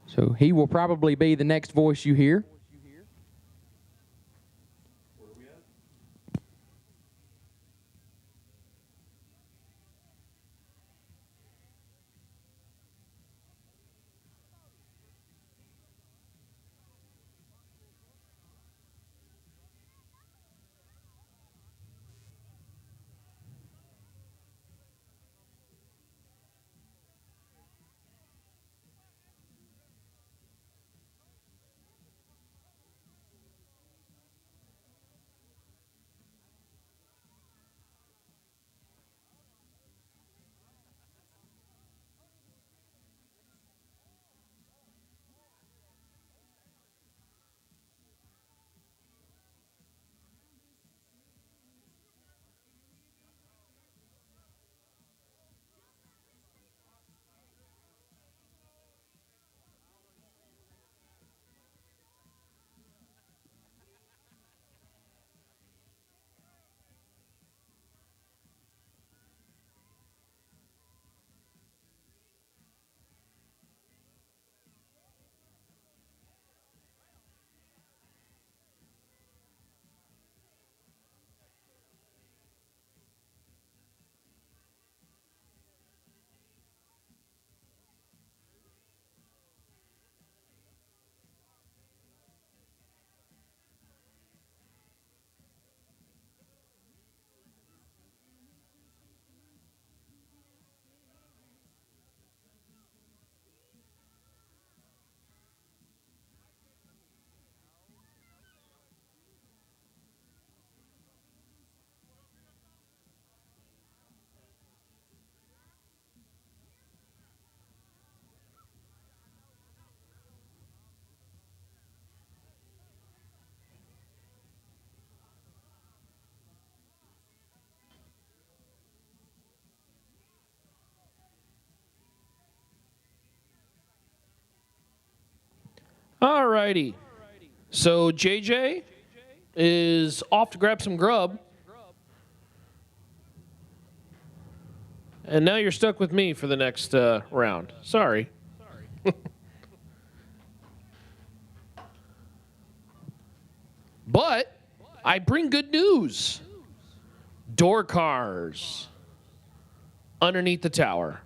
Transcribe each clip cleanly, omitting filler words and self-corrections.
So he will probably be the next voice you hear. All righty. So JJ is off to grab some grub. And now you're stuck with me for the next round. Sorry. But I bring good news. Door cars underneath the tower.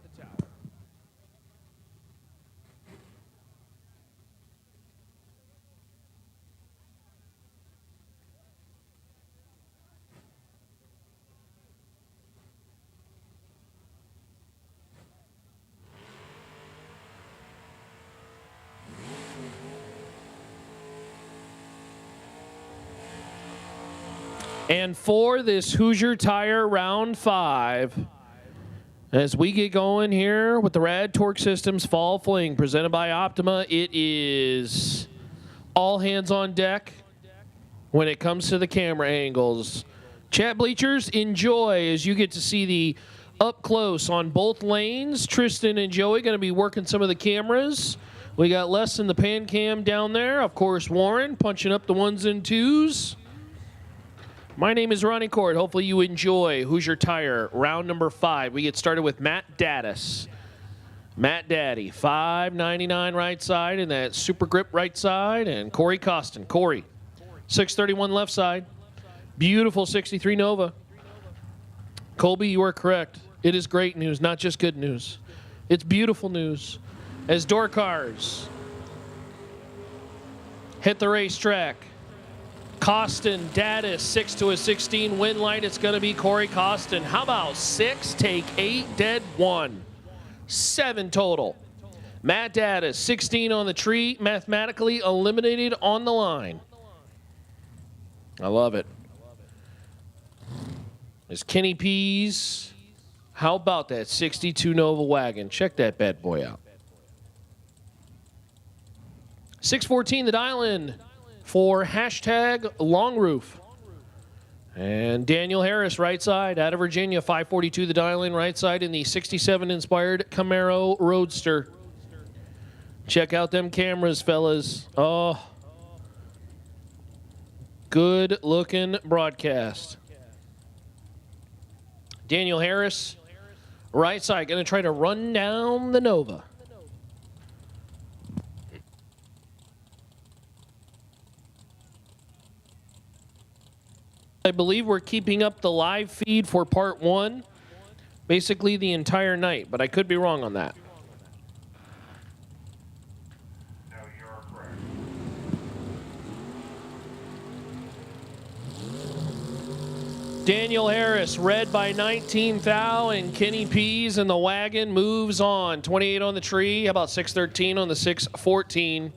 And for this Hoosier Tire Round 5, as we get going here with the Rad Torque Systems Fall Fling presented by Optima, it is all hands on deck when it comes to the camera angles. Chat bleachers, enjoy as you get to see the up close on both lanes. Tristan and Joey going to be working some of the cameras. We got Les in the pan cam down there. Of course, Warren punching up the ones and twos. My name is Ronnie Cord. Hopefully you enjoy Hoosier Tire, round number 5. We get started with Matt Daddis. Matt Daddy, $5.99 right side, and that Super Grip right side, and Corey Costin. Corey, 631 left side. Beautiful 63 Nova. Colby, you are correct. It is great news, not just good news. It's beautiful news. As door cars hit the racetrack, Costin, Daddis, 6 to a 16 win line. It's going to be Corey Costin. How about 6, take 8, dead 1. 7 total. Matt Daddis, 16 on the tree, mathematically eliminated on the line. I love it. There's Kenny Pease. How about that 62 Nova wagon? Check that bad boy out. 614, the dial-in for hashtag long roof. And Daniel Harris, right side, out of Virginia, 542, the dial-in right side in the 67 inspired Camaro Roadster. Check out them cameras, fellas. Oh, good looking broadcast. Daniel Harris, right side, going to try to run down the Nova. I believe we're keeping up the live feed for part 1 basically the entire night, but I could be wrong on that. No, you are correct. Daniel Harris, red by 19 thou, and Kenny Pease in the wagon moves on. 28 on the tree, how about 613 on the 614?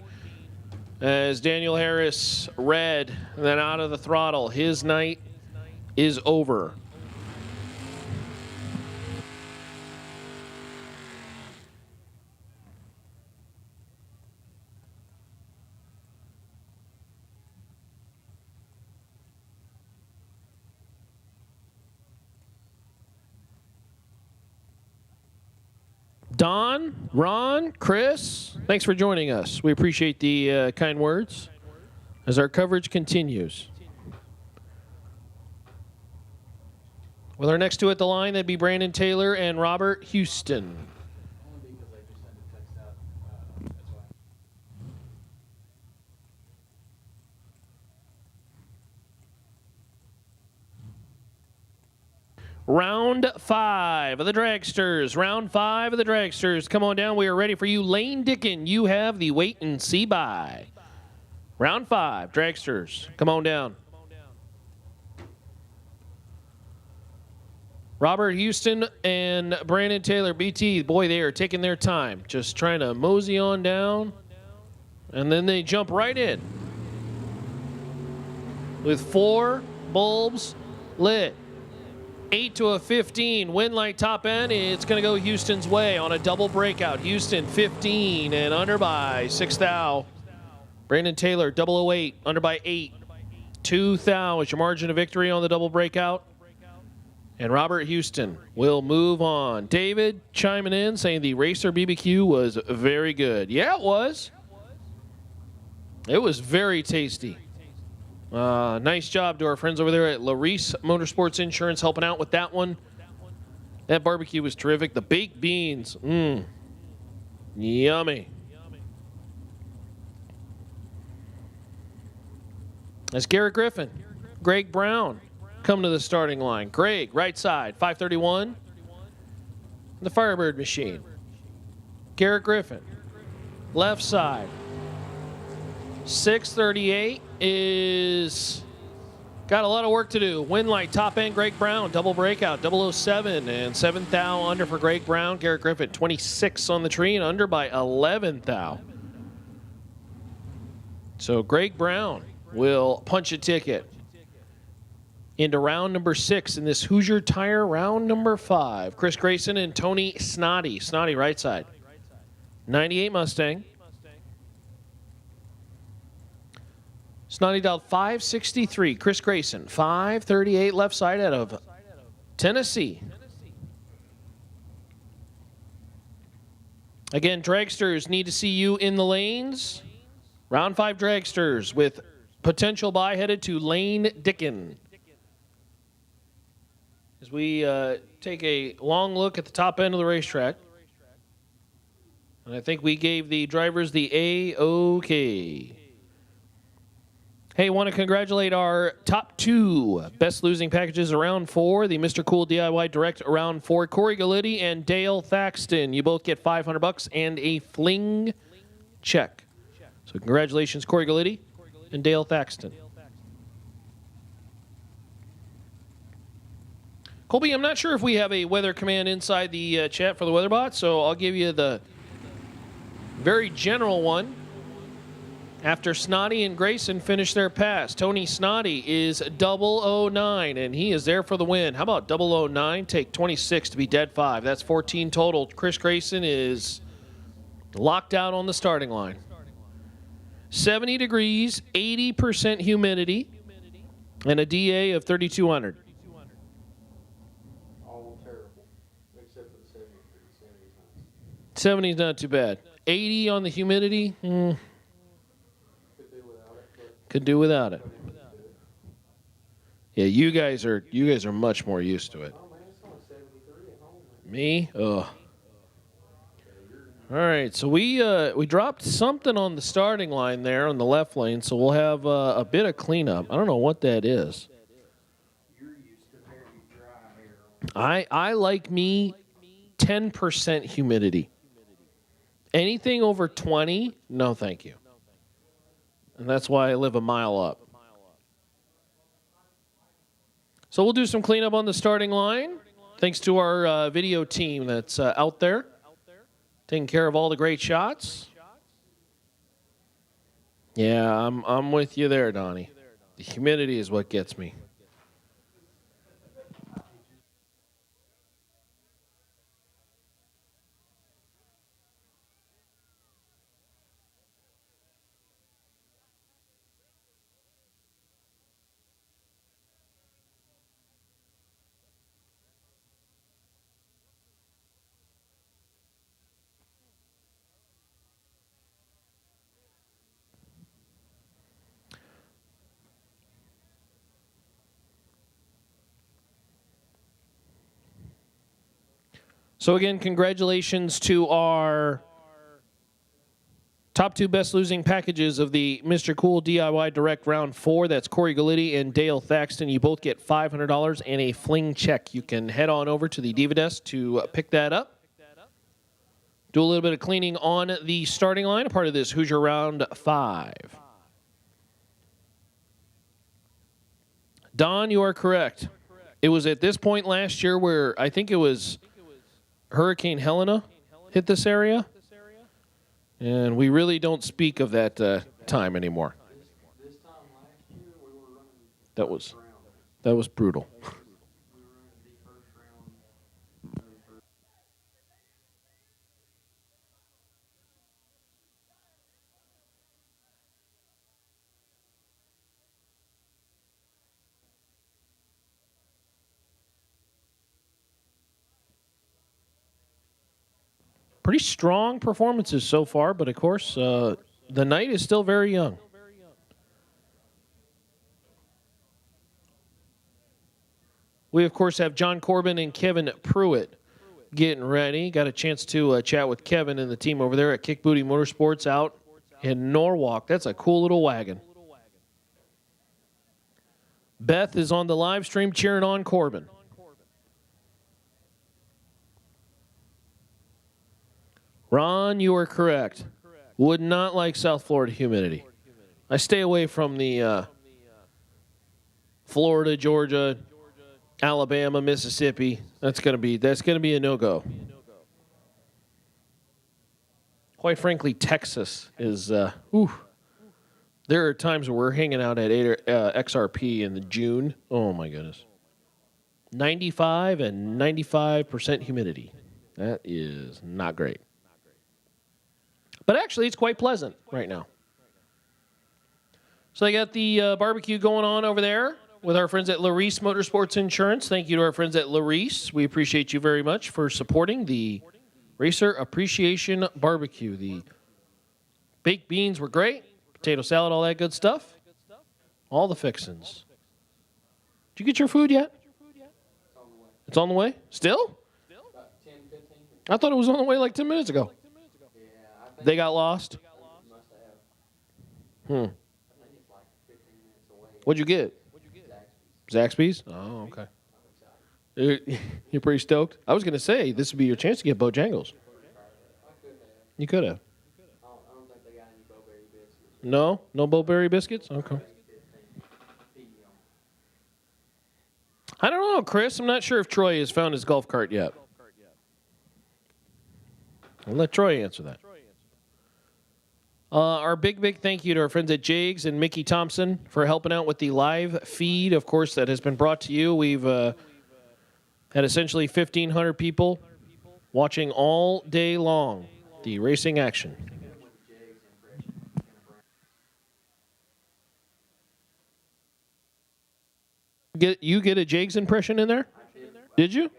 As Daniel Harris, red, and then out of the throttle. His night is over. Don, Ron, Chris, thanks for joining us. We appreciate the kind words as our coverage continues. With our next two at the line, that'd be Brandon Taylor and Robert Houston. Round 5 of the Dragsters. Round 5 of the Dragsters. Come on down. We are ready for you. Lane Dickin, you have the wait and see by. Round 5, Dragsters. Come on down. Robert Houston and Brandon Taylor, BT, boy, they are taking their time. Just trying to mosey on down. And then they jump right in. With 4 bulbs lit. 8 to a 15, wind light top end. It's going to go Houston's way on a double breakout. Houston 15 and under by 6 thou. Brandon Taylor 008 under by 8. 2 thou is your margin of victory on the double breakout. And Robert Houston will move on. David chiming in saying the Racer BBQ was very good. Yeah, it was. It was very tasty. Nice job to our friends over there at Larice Motorsports Insurance helping out with that one. That barbecue was terrific. The baked beans, yummy. That's Garrett Griffin. Greg Brown come to the starting line. Greg, right side, 531. The Firebird machine. Garrett Griffin, left side. 638 is got a lot of work to do. Wind light, top end, Greg Brown, double breakout, 007, and 7 thou under for Greg Brown. Garrett Griffin, 26 on the tree and under by 11 thou. So Greg Brown will punch a ticket into round number 6 in this Hoosier Tire round number 5. Chris Grayson and Tony Snoddy. Snoddy right side. 98 Mustang. Snoddy dialed 563. Chris Grayson, 538 left side out of Tennessee. Again, Dragsters need to see you in the lanes. Round 5 Dragsters with potential bye headed to Lane Dickin. As we take a long look at the top end of the racetrack. And I think we gave the drivers the A-OK. Hey, want to congratulate our top 2 best losing packages of round 4. The Mr. Cool DIY Direct round 4. Corey Galitti and Dale Thaxton. You both get $500 and a Fling check. So congratulations, Corey Galitti and Dale Thaxton. Colby, I'm not sure if we have a weather command inside the chat for the weather bot, so I'll give you the very general one. After Snoddy and Grayson finish their pass, Tony Snoddy is 009, and he is there for the win. How about 009? Take 26 to be dead 5. That's 14 total. Chris Grayson is locked out on the starting line. 70 degrees, 80% humidity, and a DA of 3,200. All terrible, except for the 70. 70 is not too bad. 80 on the humidity, could do without it. Yeah, you guys are much more used to it. Me? Ugh. All right, so we dropped something on the starting line there on the left lane, so we'll have a bit of cleanup. I don't know what that is. I like me 10% humidity. Anything over 20, no thank you. And that's why I live a mile up. So we'll do some cleanup on the starting line. Thanks to our video team that's out there taking care of all the great shots. Yeah, I'm with you there, Donnie. The humidity is what gets me. So again, congratulations to our top two best losing packages of the Mr. Cool DIY Direct Round 4. That's Corey Galitti and Dale Thaxton. You both get $500 and a Fling check. You can head on over to the Diva Desk to pick that up. Do a little bit of cleaning on the starting line, a part of this Hoosier Round 5. Don, you are correct. It was at this point last year where I think it was Hurricane Helena hit this area. And we really don't speak of that time anymore. This time last year, we were running That was first round. that was brutal. We were running the first round. Pretty strong performances so far, but of course, the night is still very young. We, of course, have John Corbin and Kevin Pruitt getting ready. Got a chance to chat with Kevin and the team over there at Kick Booty Motorsports out in Norwalk. That's a cool little wagon. Beth is on the live stream cheering on Corbin. Ron, you are correct. Would not like South Florida humidity. I stay away from the Florida, Georgia, Alabama, Mississippi. That's gonna be a no-go. Quite frankly, Texas is. There are times where we're hanging out at XRP in the June. Oh my goodness. 95 and 95% humidity. That is not great. But actually, it's quite pleasant right now. So they got the barbecue going on over there with our friends at Larice Motorsports Insurance. Thank you to our friends at Larice. We appreciate you very much for supporting the Racer Appreciation Barbecue. The baked beans were great. Potato salad, all that good stuff. All the fixins. Did you get your food yet? It's on the way. Still? About 10, 15 minutes. I thought it was on the way like 10 minutes ago. Yeah, I think They got lost? must have. Hmm. I think it's like 15 minutes away. What'd you get? Zaxby's. Zaxby's? Oh, okay. I'm excited. You're pretty stoked? I was going to say, this would be your chance to get Bojangles. I could have. You could have. I don't think they got any Bowberry biscuits. No? No Bowberry biscuits? Okay. 15 PM. I don't know, Chris. I'm not sure if Troy has found his golf cart yet. I'll let Troy answer that. Our big thank you to our friends at Jags and Mickey Thompson for helping out with the live feed, of course, that has been brought to you. We've had essentially 1,500 people watching all day long the racing action. You get a Jags impression in there? Did you?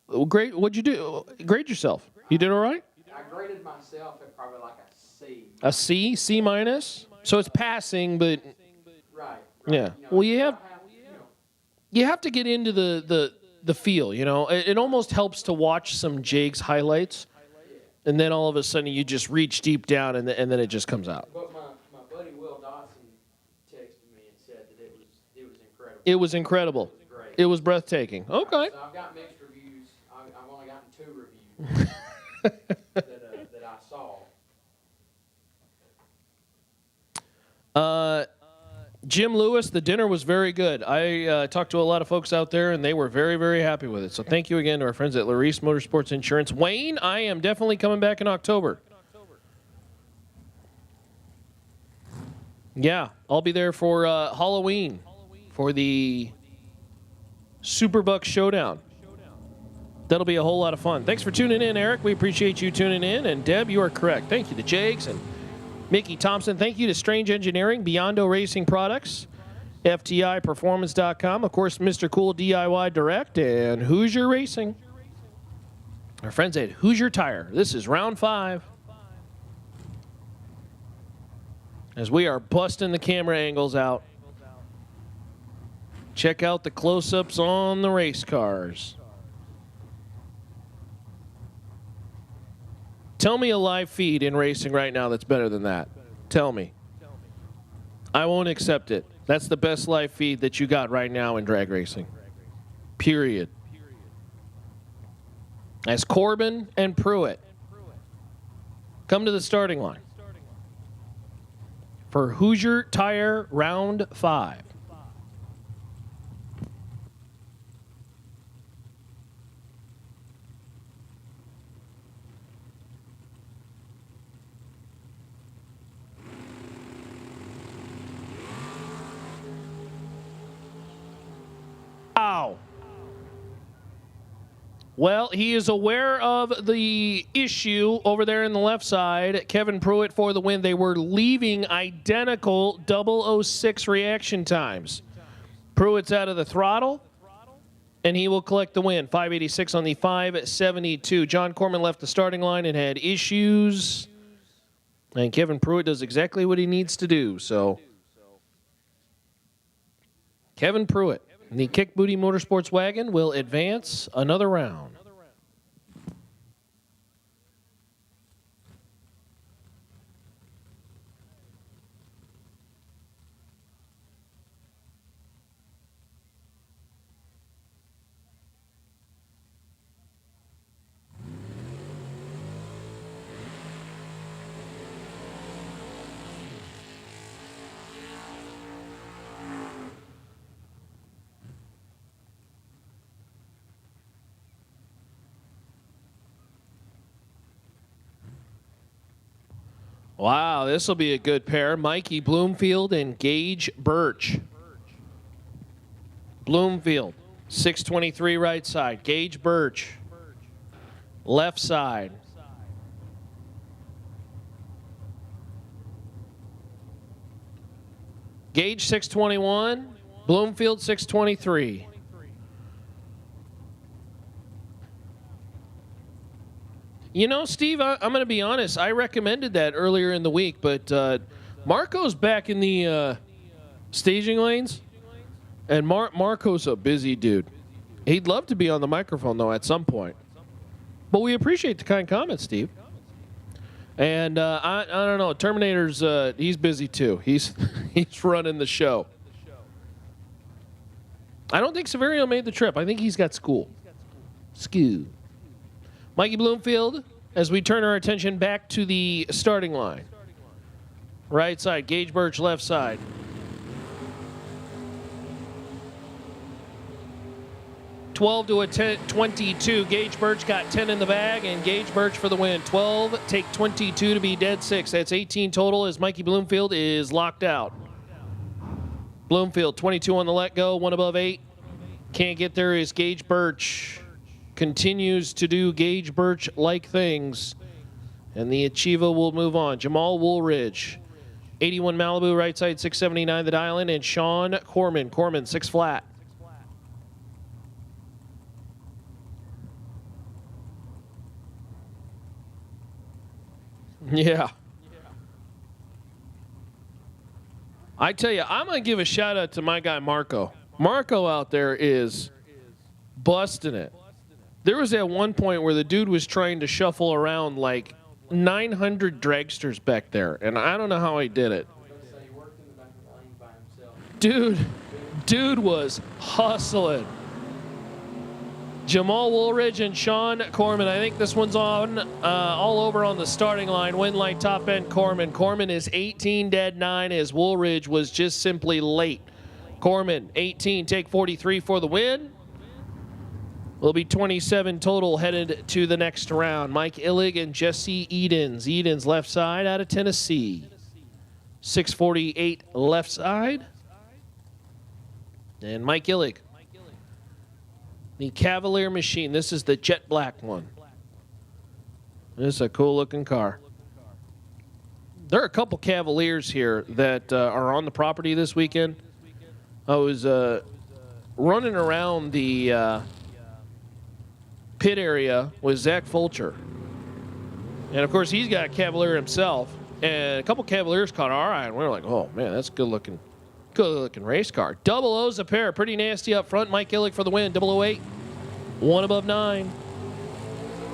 Oh, great. What'd you do? Grade yourself. You did all right? I graded myself at probably like a C. A C, C minus. So it's passing, but Right. yeah. Well, you have to get into the feel. You know, it almost helps to watch some Jags highlights, and then all of a sudden you just reach deep down, and then it just comes out. But my buddy Will Dotson texted me and said that it was incredible. It was incredible. Great. It was breathtaking. Okay. So I've got mixed reviews. I've only gotten 2 reviews that I saw. Jim Lewis, the dinner was very good. I talked to a lot of folks out there, and they were very, very happy with it. So thank you again to our friends at Larice Motorsports Insurance. Wayne, I am definitely coming back in October. Yeah, I'll be there for Halloween for the Superbuck Showdown. That'll be a whole lot of fun. Thanks for tuning in, Eric. We appreciate you tuning in. And Deb, you are correct. Thank you to Jakes and Mickey Thompson. Thank you to Strange Engineering, Beyond Racing Products, FTIperformance.com, of course, Mr. Cool DIY Direct, and Hoosier Racing. Our friends at Hoosier Tire. This is round 5. As we are busting the camera angles out. Check out the close-ups on the race cars. Tell me a live feed in racing right now that's better than that. Tell me. I won't accept it. That's the best live feed that you got right now in drag racing. Period. As Corbin and Pruitt come to the starting line for Hoosier Tire round 5. Ow. Well, he is aware of the issue over there in the left side. Kevin Pruitt for the win. They were leaving identical 006 reaction times. Pruitt's out of the throttle, and he will collect the win. 586 on the 572. John Corman left the starting line and had issues. And Kevin Pruitt does exactly what he needs to do. So, Kevin Pruitt, the Kick Booty Motorsports wagon, will advance another round. Wow, this will be a good pair. Mikey Bloomfield and Gage Birch. Bloomfield, 623 right side. Gage Birch, left side. Gage 621, Bloomfield 623. You know, Steve, I'm going to be honest. I recommended that earlier in the week, but Marco's back in the staging lanes, and Marco's a busy dude. He'd love to be on the microphone, though, at some point. But we appreciate the kind comments, Steve. And I don't know. Terminator's he's busy too. He's running the show. I don't think Severio made the trip. I think he's got school. School. Mikey Bloomfield, as we turn our attention back to the starting line. Right side, Gage Birch, left side. $12 to a 22. Gage Birch got 10 in the bag, and Gage Birch for the win. 12, take 22 to be dead 6. That's 18 total as Mikey Bloomfield is locked out. Bloomfield, 22 on the let go, 1 above 8. Can't get there is Gage Birch. Continues to do Gage Birch-like things. And the Achieva will move on. Jamal Woolridge, 81 Malibu, right side, 679 the dial in, and Sean Corman, 6 flat. Yeah. I tell you, I'm going to give a shout out to my guy Marco. Marco out there is busting it. There was at one point where the dude was trying to shuffle around like 900 dragsters back there, and I don't know how he did it. Dude was hustling. Jamal Woolridge and Sean Corman. I think this one's on all over on the starting line. Win light top end Corman. Corman is 18 dead 9 as Woolridge was just simply late. Corman 18 take 43 for the win. Will be 27 total headed to the next round. Mike Illig and Jesse Edens. Edens left side out of Tennessee. 648 left side. And Mike Illig. The Cavalier Machine. This is the jet black one. This is a cool looking car. There are a couple Cavaliers here that are on the property this weekend. I was running around the pit area with Zach Fulcher. And of course he's got a Cavalier himself. And a couple Cavaliers caught our eye and we were like, oh man, that's a good looking race car. Double O's a pair. Pretty nasty up front. Mike Illig for the win. 008. 1 above 9.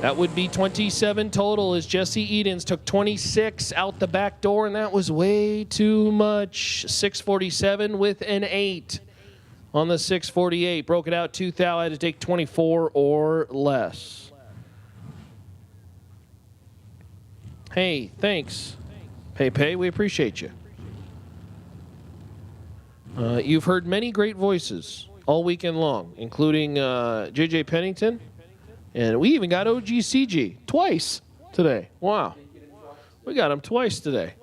That would be 27 total as Jesse Edens took 26 out the back door, and that was way too much. 647 with an 8 on the 648. Broke it out 2 thou. Had to take 24 or less. Hey, thanks. Pay, we appreciate you. You've heard many great voices all weekend long, including JJ Pennington. And we even got OGCG twice today. Wow. We got him twice today.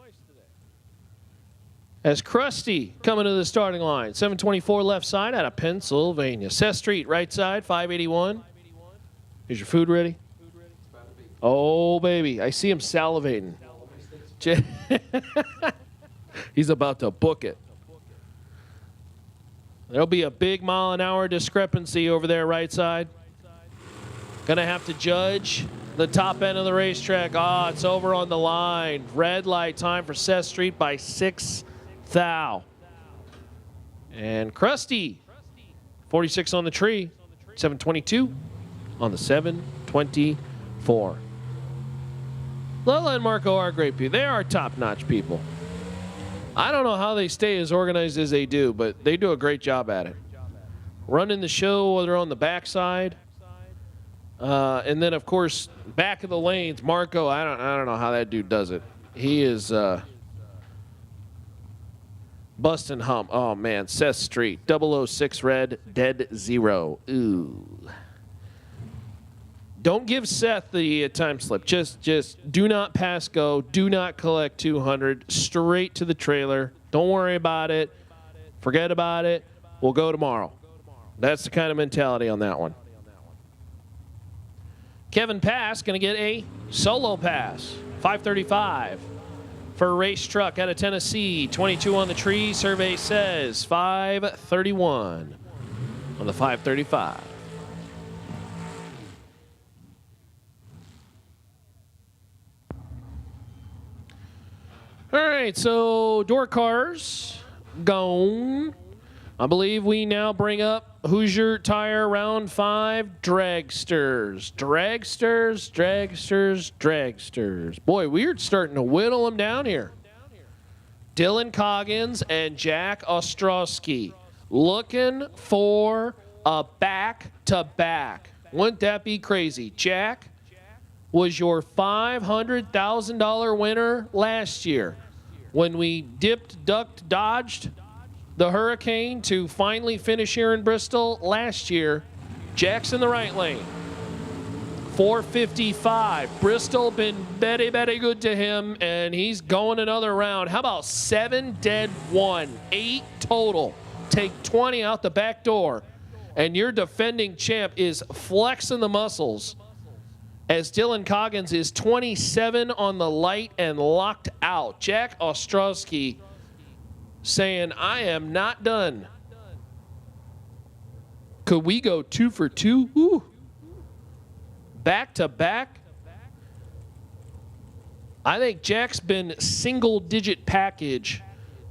As Krusty coming to the starting line. 724 left side out of Pennsylvania. Seth Street right side, 581. Is your food ready? Oh, baby. I see him salivating. He's about to book it. There'll be a big mile-an-hour discrepancy over there right side. Gonna have to judge the top end of the racetrack. Ah, it's over on the line. Red light time for Seth Street by 6 thou. And Krusty, 46 on the tree, 722 on the 724. Lola and Marco are great people. They are top-notch people. I don't know how they stay as organized as they do, but they do a great job at it. Running the show, whether on the backside. And then, of course, back of the lanes, Marco, I don't know how that dude does it. He is busting hump. Oh, man, Seth Street, 006 red, dead 0. Ooh. Don't give Seth the time slip. Just do not pass go. Do not collect 200. Straight to the trailer. Don't worry about it. Forget about it. We'll go tomorrow. That's the kind of mentality on that one. Kevin Pass going to get a solo pass. 535 for a race truck out of Tennessee. 22 on the tree. Survey says 531 on the 535. All right, so door cars gone. I believe we now bring up Hoosier Tire Round 5 Dragsters. Dragsters. Boy, we're starting to whittle them down here. Dylan Coggins and Jack Ostrowski looking for a back-to-back. Wouldn't that be crazy? Jack was your $500,000 winner last year when we dipped, ducked, dodged the hurricane to finally finish here in Bristol last year. Jack's in the right lane. 455. Bristol been very, very good to him, and he's going another round. How about 7 dead 1? 8 total. Take 20 out the back door, and your defending champ is flexing the muscles as Dylan Coggins is 27 on the light and locked out. Jack Ostrowski saying, I am not done. Could we go 2 for 2? Ooh. Back to back. I think Jack's been single-digit package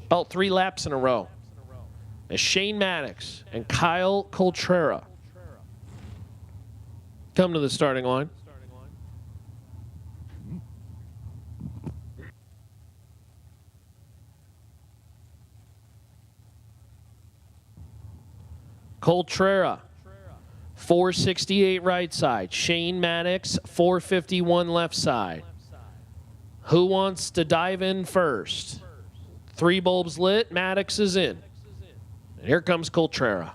about 3 laps in a row. As Shane Maddox and Kyle Coltrera come to the starting line. Coltrera, 468 right side. Shane Maddox, 451 left side. Who wants to dive in first? 3 bulbs lit. Maddox is in. And here comes Coltrera.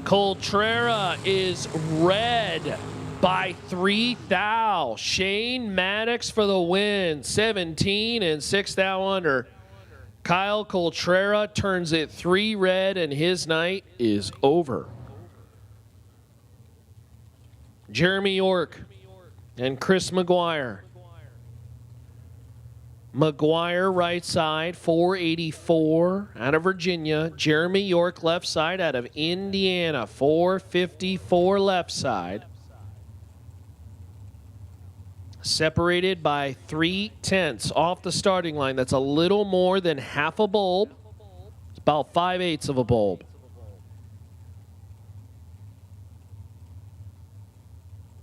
Coltrera is red by 3 thou. Shane Maddox for the win. 17 and 6 thou under. Kyle Coltrera turns it 3 red and his night is over. Jeremy York and Chris McGuire. McGuire right side, 484 out of Virginia. Jeremy York left side out of Indiana, 454 left side. Separated by 3/10 off the starting line. That's a little more than half a bulb. It's about 5/8 of a bulb.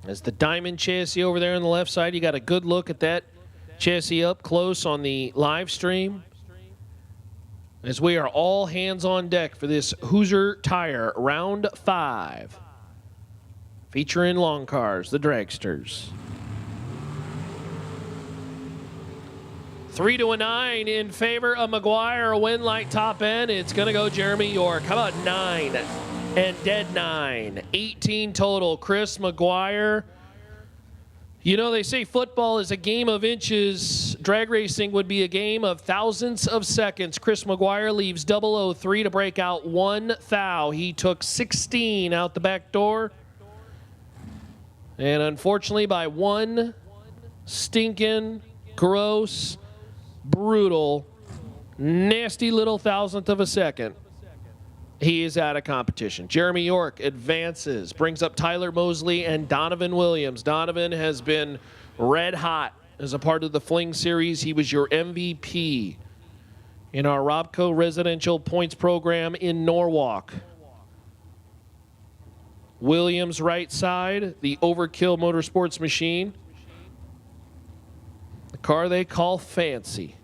As the diamond chassis over there on the left side, you got a good look at that chassis up close on the live stream. As we are all hands on deck for this Hoosier Tire round 5. Featuring long cars, the Dragsters. 3-9 in favor of McGuire. Win light top end. It's going to go Jeremy York. How about 9 and dead 9? 18 total. Chris McGuire. You know, they say football is a game of inches. Drag racing would be a game of thousands of seconds. Chris McGuire leaves 003 to break out 1 thou. He took 16 out the back door. And unfortunately, by 1 stinking, gross, brutal, nasty little thousandth of a second, he is out of competition. Jeremy York advances, brings up Tyler Mosley and Donovan Williams. Donovan has been red hot as a part of the Fling series. He was your MVP in our Robco residential points program in Norwalk. Williams right side, the Overkill Motorsports machine. The car they call fancy.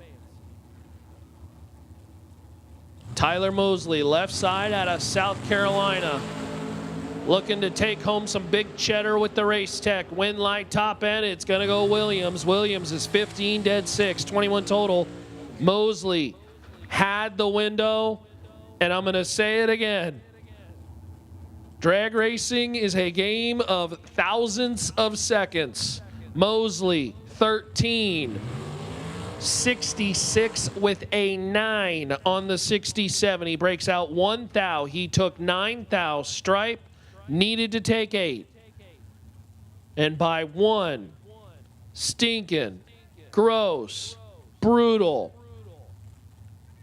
Tyler Mosley, left side out of South Carolina. Looking to take home some big cheddar with the race tech. Win light top end, it's going to go Williams. Williams is 15 dead 6, 21 total. Mosley had the window, and I'm going to say it again. Drag racing is a game of thousands of seconds. Mosley, 13. 66 with a 9 on the 67. He breaks out 1 thou. He took 9 thou. Stripe needed to take 8. And by 1 stinking, gross, brutal,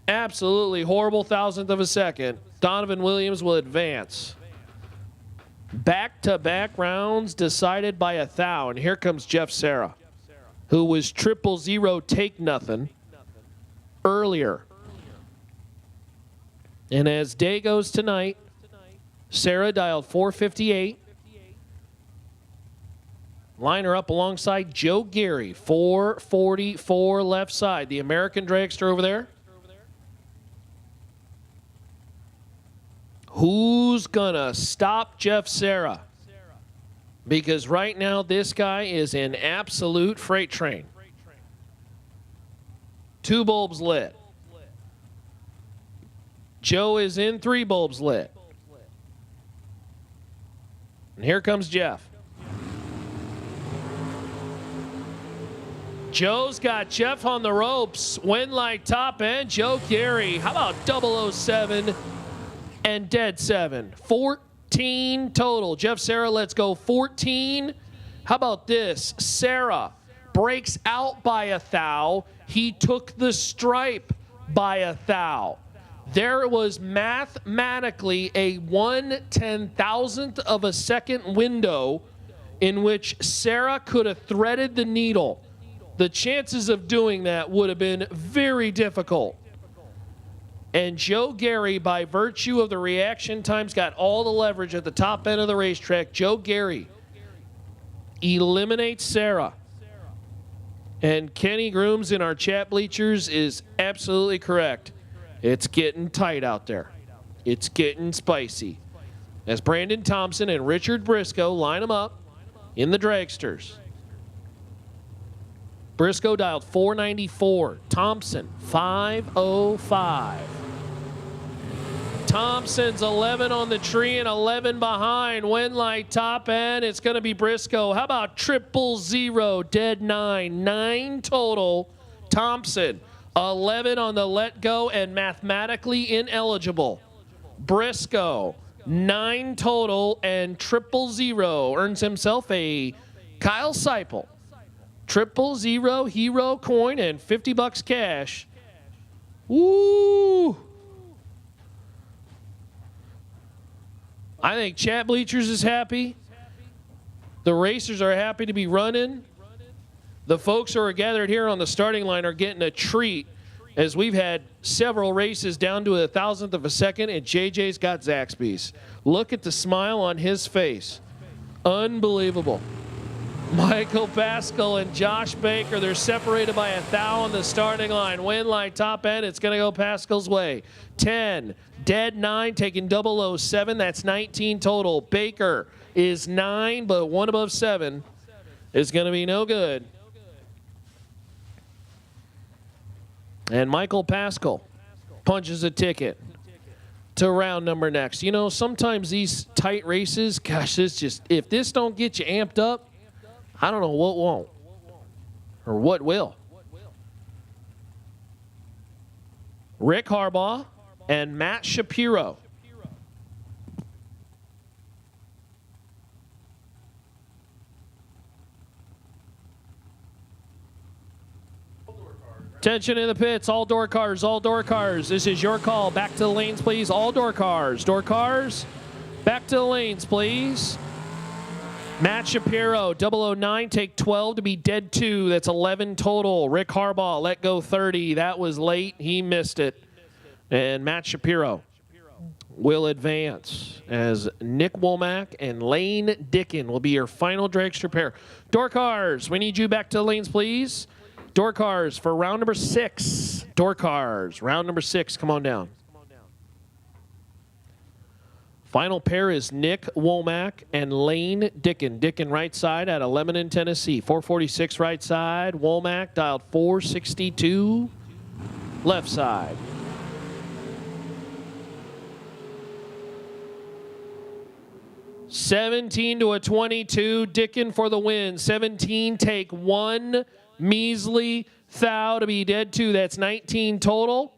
absolutely horrible thousandth of a second, Donovan Williams will advance. Back-to-back rounds decided by a thou. And here comes Jeff Serra, who was 000 take nothing earlier. And as day goes tonight, Sarah dialed 458. Line her up alongside Joe Gary, 444 left side. The American dragster over there. Who's gonna stop Jeff Serra? Because right now, this guy is an absolute freight train. 2 bulbs lit. Joe is in, 3 bulbs lit. And here comes Jeff. Joe's got Jeff on the ropes. Win light top end, Joe Gary. How about 007 and dead 7? 14 total. Jeff Serra, let's go 14. How about this? Serra breaks out by a thou. He took the stripe by a thou. There was mathematically a 1/10,000th of a second window in which Serra could have threaded the needle. The chances of doing that would have been very difficult. And Joe Gary, by virtue of the reaction times, got all the leverage at the top end of the racetrack. Joe Gary eliminates Serra. And Kenny Grooms in our chat bleachers is absolutely correct. It's getting tight out there. It's getting spicy. As Brandon Thompson and Richard Briscoe line them up in the Dragsters. Briscoe dialed 494. Thompson 505. Thompson's 11 on the tree and 11 behind. Winlight top end. It's going to be Briscoe. How about 000, dead 9. 9 total. Thompson 11 on the let go and mathematically ineligible. Briscoe 9 total and 000 earns himself a Kyle Seipel 000 hero coin and $50 cash. Woo! I think Chat Bleachers is happy. The racers are happy to be running. The folks who are gathered here on the starting line are getting a treat, as we've had several races down to 1,000th of a second, and JJ's got Zaxby's. Look at the smile on his face. Unbelievable. Michael Pascal and Josh Baker, they're separated by 1 thou on the starting line. Winlight top end, it's going to go Pascal's way. 10, dead 9, taking 007. That's 19 total. Baker is 9, but 1 above 7 is going to be no good. And Michael Pascal punches a ticket to round number next. You know, sometimes these tight races, gosh, it's just, if this don't get you amped up, I don't know what won't or what will. Rick Harbaugh and Matt Shapiro. Attention in the pits, all door cars, all door cars. This is your call. Back to the lanes, please. All door cars. Door cars, back to the lanes, please. Matt Shapiro, 009, take 12 to be dead 2. That's 11 total. Rick Harbaugh, let go 30. That was late. He missed it. And Matt Shapiro will advance as Nick Womack and Lane Dickin will be your final dragster pair. Door cars, we need you back to the lanes, please. Door cars for round number 6. Door cars, round number 6. Come on down. Final pair is Nick Womack and Lane Dickin. Dickin right side at Lebanon, Tennessee. 446 right side. Womack dialed 462 left side. $17 to a 22. Dickin for the win. 17 take 1 measly thou to be dead 2. That's 19 total.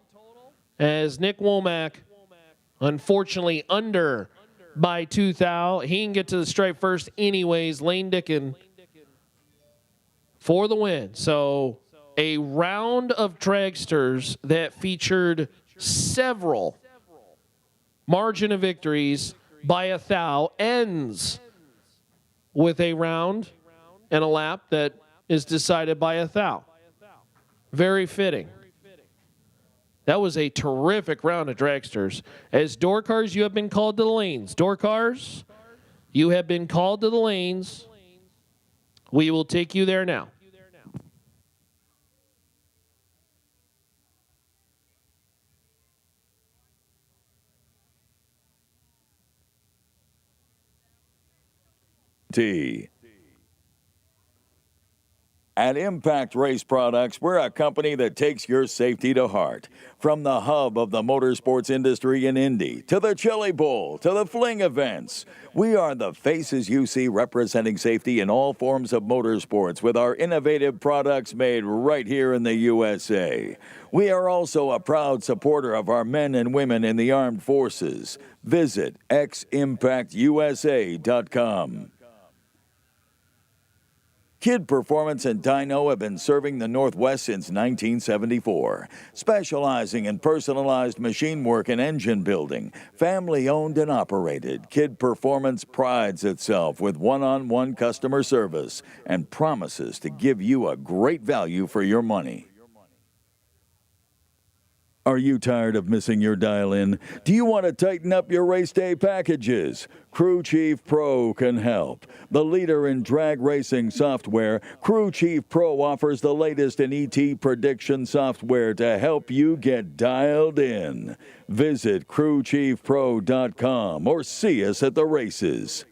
As Nick Womack, unfortunately, under by 2 thou. He can get to the stripe first anyways. Lane Dickin for the win. So a round of dragsters that featured several margin of victories by 1 thou ends with a round and a lap that is decided by 1 thou. Very fitting. That was a terrific round of dragsters. As door cars, you have been called to the lanes. Door cars, you have been called to the lanes. We will take you there now. At Impact Race Products, we're a company that takes your safety to heart. From the hub of the motorsports industry in Indy, to the Chili Bowl, to the Fling events, we are the faces you see representing safety in all forms of motorsports with our innovative products made right here in the USA. We are also a proud supporter of our men and women in the armed forces. Visit ximpactusa.com. Kid Performance and Dyno have been serving the Northwest since 1974, specializing in personalized machine work and engine building. Family-owned and operated, Kid Performance prides itself with one-on-one customer service and promises to give you a great value for your money. Are you tired of missing your dial-in? Do you want to tighten up your race day packages? Crew Chief Pro can help. The leader in drag racing software, Crew Chief Pro offers the latest in ET prediction software to help you get dialed in. Visit crewchiefpro.com or see us at the races.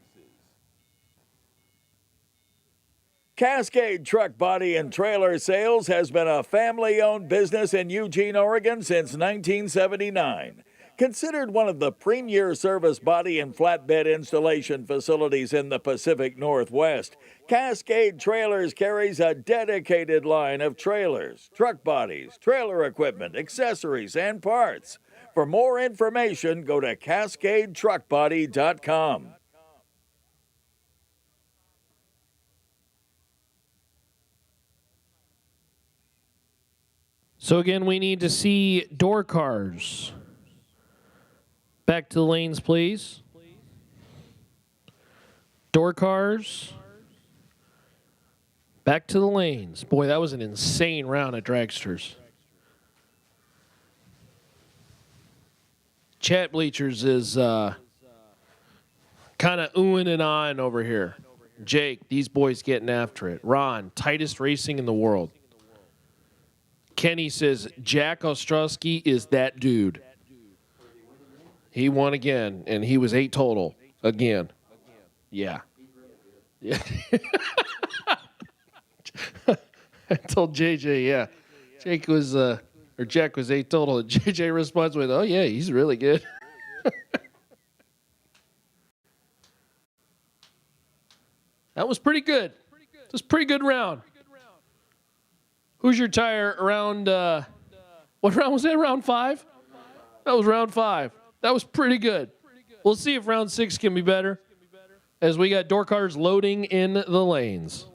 Cascade Truck Body and Trailer Sales has been a family-owned business in Eugene, Oregon since 1979. Considered one of the premier service body and flatbed installation facilities in the Pacific Northwest, Cascade Trailers carries a dedicated line of trailers, truck bodies, trailer equipment, accessories, and parts. For more information, go to cascadetruckbody.com. So again, we need to see door cars. Back to the lanes, please. Door cars. Back to the lanes. Boy, that was an insane round of dragsters. Chat Bleachers is kind of oohing and ahhing over here. Jake, these boys getting after it. Ron, tightest racing in the world. Kenny says Jack Ostrowski is that dude. He won again, and he was 8 total again. Yeah. Yeah. I told JJ, yeah. Jack was 8 total, and JJ responds with, "Oh yeah, he's really good." That was pretty good. It was a pretty good round. Who's your tire around, what round was that, round 5? That was round 5. That was pretty good. We'll see if round 6 can be better as we got door cars loading in the lanes.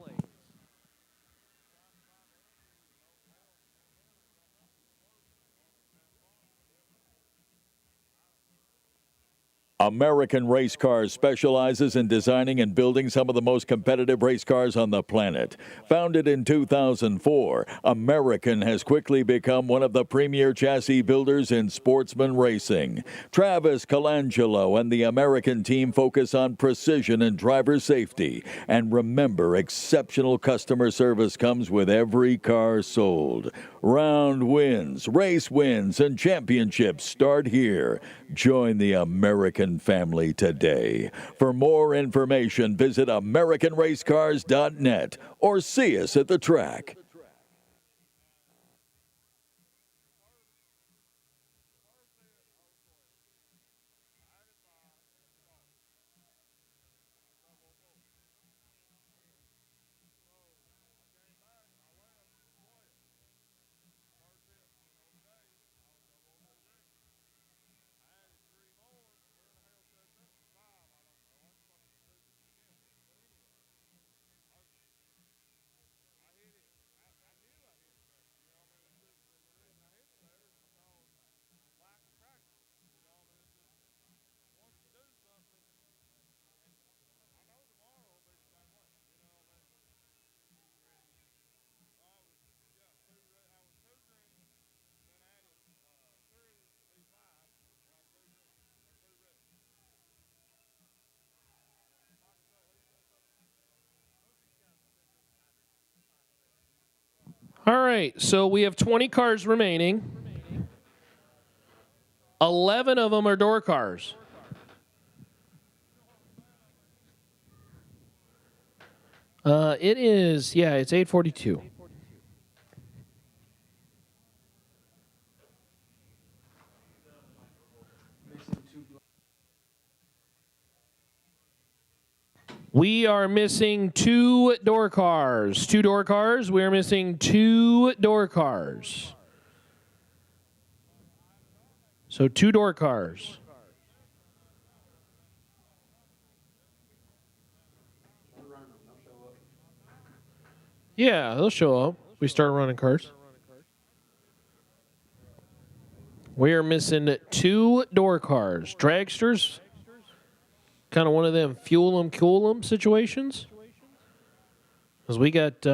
American Race Cars specializes in designing and building some of the most competitive race cars on the planet. Founded in 2004, American has quickly become one of the premier chassis builders in sportsman racing. Travis Colangelo and the American team focus on precision and driver safety. And remember, exceptional customer service comes with every car sold. Round wins, race wins, and championships start here. Join the American family today. For more information, visit AmericanRaceCars.net or see us at the track. All right, so we have 20 cars remaining. 11 of them are door cars. It's 8:42. We are missing 2 door cars. 2 door cars. We are missing 2 door cars. So 2 door cars. Yeah, they'll show up. We start running cars. We are missing 2 door cars. Dragsters. Kind of one of them fuel them, cool them situations. Because we got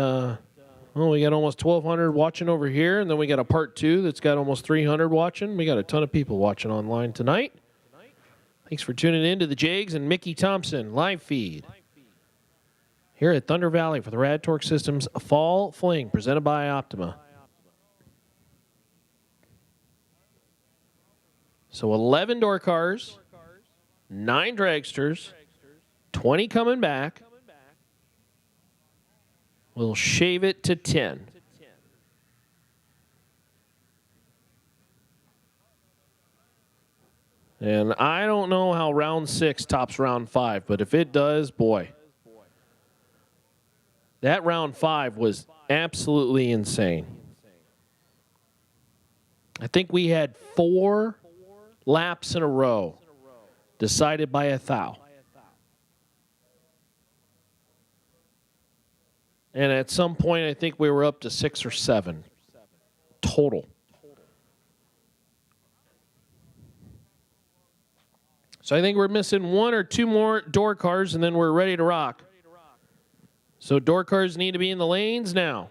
Well, we got almost 1,200 watching over here, and then we got a part 2 that's got almost 300 watching. We got a ton of people watching online tonight. Thanks for tuning in to the Jags and Mickey Thompson live feed here at Thunder Valley for the Rad Torque Systems Fall Fling, presented by Optima. So 11 door cars, 9 dragsters, 20 coming back. We'll shave it to 10. And I don't know how round 6 tops round 5, but if it does, boy. That round 5 was absolutely insane. I think we had 4 laps in a row decided by a thou. And at some point, I think we were up to 6 or 7 total. So I think we're missing 1 or 2 more door cars, and then we're ready to rock. So door cars need to be in the lanes now.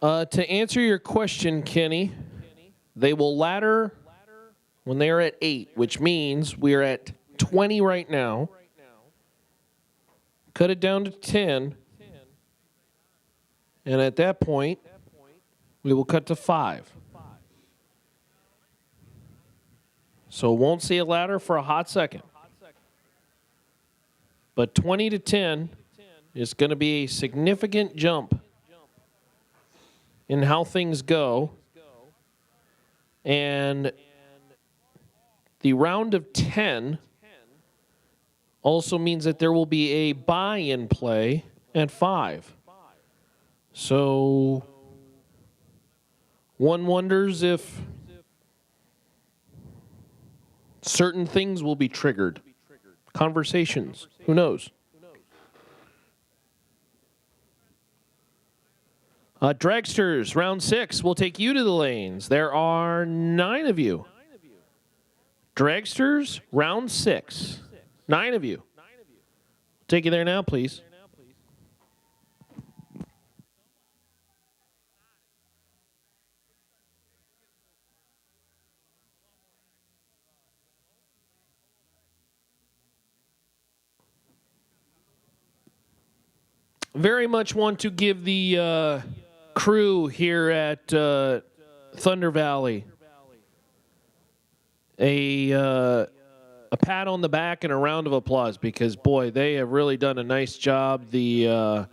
To answer your question, Kenny, they will ladder when they are at 8, which means we are at 20 right now. Cut it down to 10. And at that point, we will cut to 5. So won't see a ladder for a hot second. But 20 to 10 is going to be a significant jump in how things go. And the round of 10 also means that there will be a bye in play at 5. So one wonders if certain things will be triggered. Conversations. Who knows? Dragsters, round 6. We'll take you to the lanes. There are 9 of you. Dragsters, round 6. 9 of you. Take you there now, please. Very much want to give the crew here at Thunder Valley a pat on the back and a round of applause because, boy, they have really done a nice job. The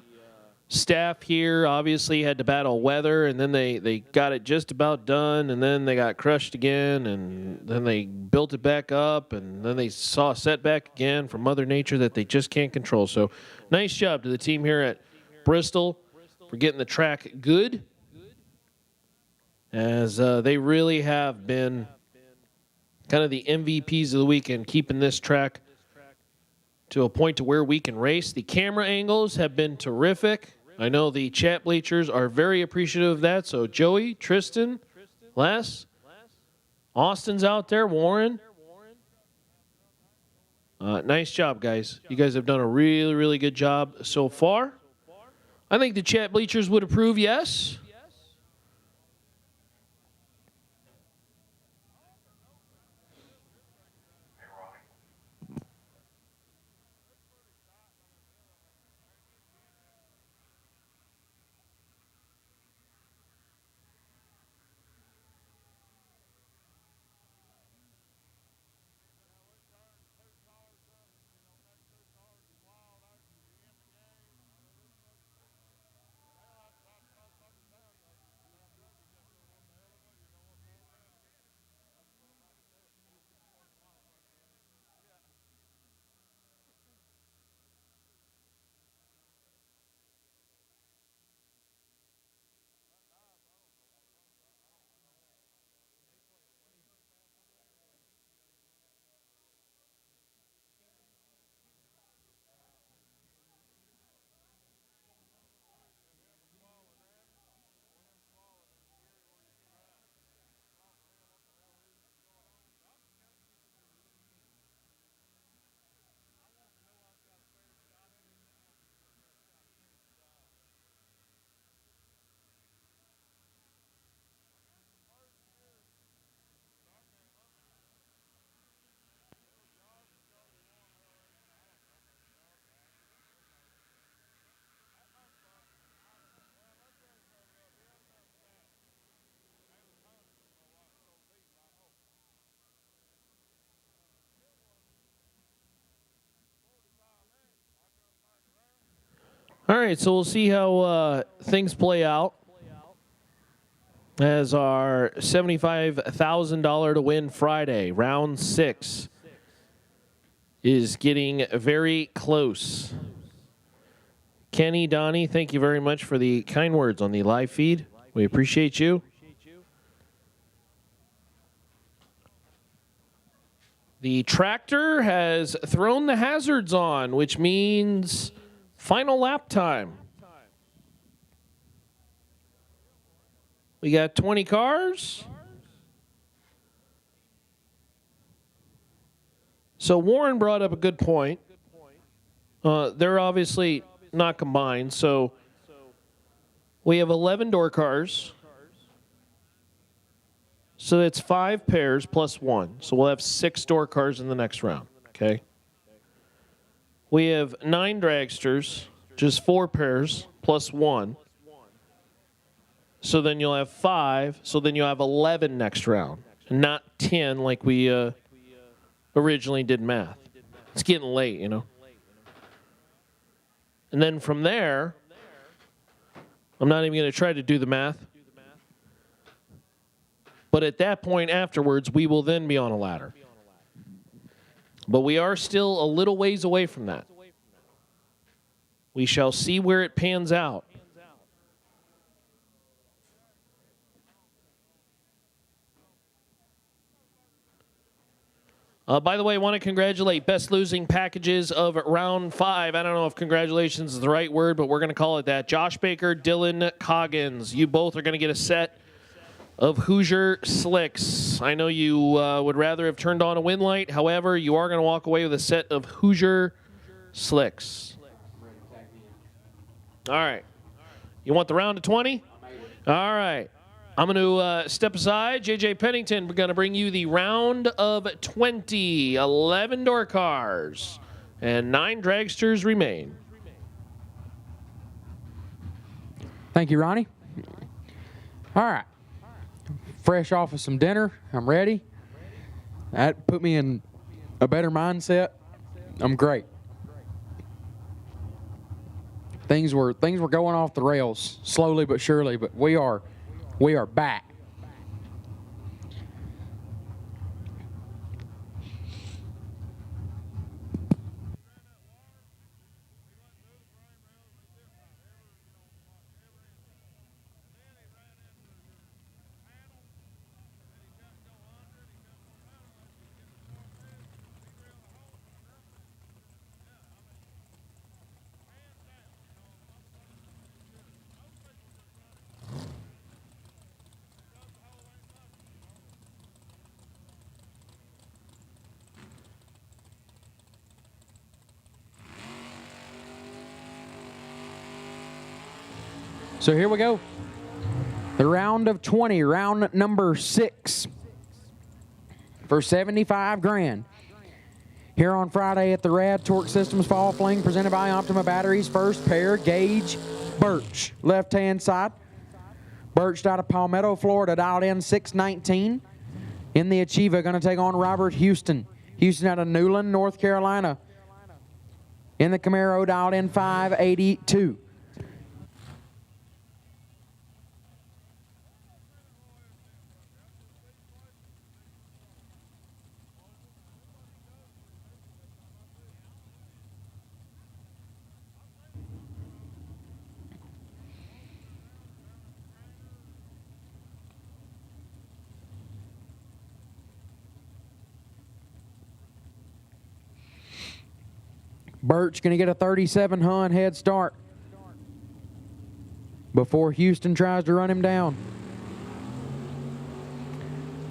staff here obviously had to battle weather, and then they got it just about done, and then they got crushed again, and then they built it back up, and then they saw a setback again from Mother Nature that they just can't control. So nice job to the team here at Bristol for getting the track good, as they really have been kind of the MVPs of the weekend, keeping this track to a point to where we can race. The camera angles have been terrific. I know the chat bleachers are very appreciative of that. So Joey, Tristan, Les, Austin's out there. Warren. Nice job, guys. You guys have done a really, really good job so far. I think the chat bleachers would approve, yes. Hey, Ronnie. All right, so we'll see how things play out as our $75,000 to win Friday, round 6, is getting very close. Kenny, Donnie, thank you very much for the kind words on the live feed. We appreciate you. The tractor has thrown the hazards on, which means final lap time. We got 20 cars. So Warren brought up a good point. They're obviously not combined, so we have 11 door cars. So it's 5 pairs plus 1. So we'll have 6 door cars in the next round, okay? We have 9 dragsters, just 4 pairs plus 1. So then you'll have 5. So then you'll have 11 next round, not 10 like we originally did math. It's getting late, you know. And then from there, I'm not even going to try to do the math. But at that point afterwards, we will then be on a ladder. But we are still a little ways away from that. We shall see where it pans out. By the way, I want to congratulate Best Losing Packages of Round 5. I don't know if congratulations is the right word, but we're going to call it that. Josh Baker, Dylan Coggins. You both are going to get a set of Hoosier Slicks. I know you would rather have turned on a win light. However, you are going to walk away with a set of Hoosier Slicks. All right. You want the round of 20? All right. I'm going to step aside. JJ Pennington, we're going to bring you the round of 20. 11 door cars and 9 dragsters remain. Thank you, Ronnie. All right. Fresh off of some dinner. I'm ready. That put me in a better mindset. I'm great. Things were going off the rails slowly but surely, but we are back. So here we go. The round of 20, round number 6 for 75 grand. Here on Friday at the Rad Torque Systems Fall Fling, presented by Optima Batteries. First pair, Gage Birch, left-hand side. Birch out of Palmetto, Florida, dialed in 619. In the Achieva, going to take on Robert Houston. Houston out of Newland, North Carolina. In the Camaro, dialed in 582. Birch going to get a 37 head start before Houston tries to run him down.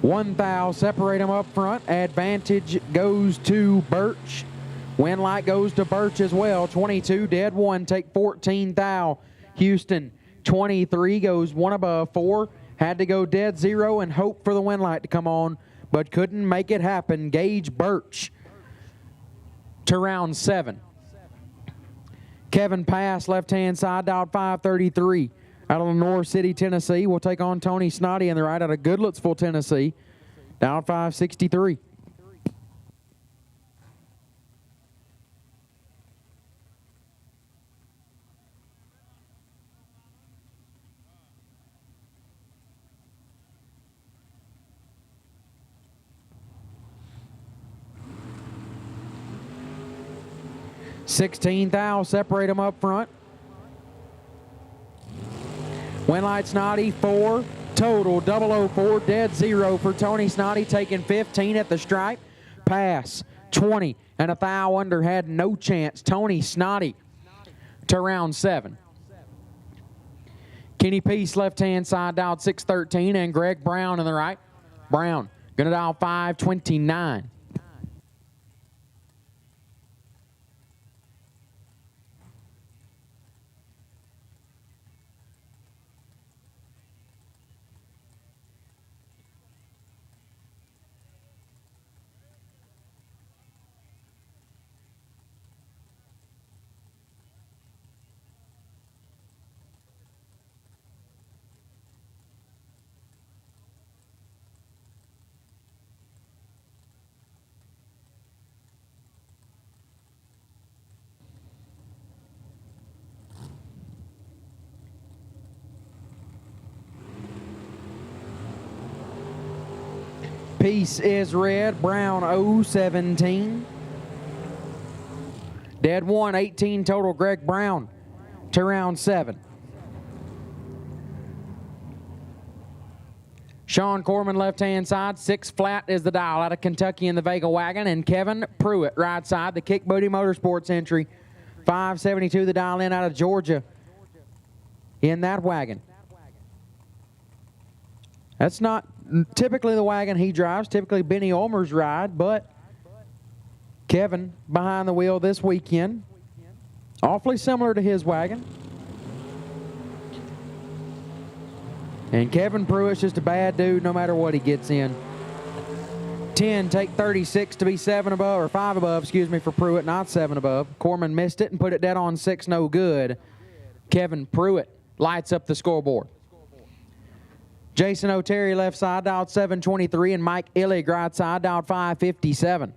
1 thou, separate him up front. Advantage goes to Birch. Win light goes to Birch as well. 22, dead 1, take 14 thou. Houston, 23, goes 1 above 4. Had to go dead 0 and hope for the win light to come on, but couldn't make it happen. Gage Birch to round 7. Kevin Pass, left-hand side, dialed 533. Out of Lenore City, Tennessee, will take on Tony Snoddy in the right out of Goodlettsville, Tennessee, dialed 563. $16,000, separate them up front. Winlight Snoddy, 4. Total, 004, dead 0 for Tony Snoddy, taking 15 at the stripe. Pass, 20, and a thou under, had no chance. Tony Snoddy to round 7. Kenny Peace, left-hand side, dialed 613, and Greg Brown in the right. Brown, gonna dial 529. Peace is red, Brown 017. Dead 1, 18 total, Greg Brown to round 7. Sean Corman, left-hand side, 6 flat is the dial out of Kentucky in the Vega wagon, and Kevin Pruitt, right side, the Kick Booty Motorsports entry, 572 the dial in out of Georgia in that wagon. That's not typically the wagon he drives, typically Benny Ulmer's ride, but Kevin behind the wheel this weekend. Awfully similar to his wagon. And Kevin Pruitt's just a bad dude no matter what he gets in. 10, take 36 to be 7 above, or 5 above, excuse me, for Pruitt, not 7 above. Corman missed it and put it dead on 6, no good. Kevin Pruitt lights up the scoreboard. Jason O'Terry, left side, dialed 723, and Mike Illig, right side, dialed 557.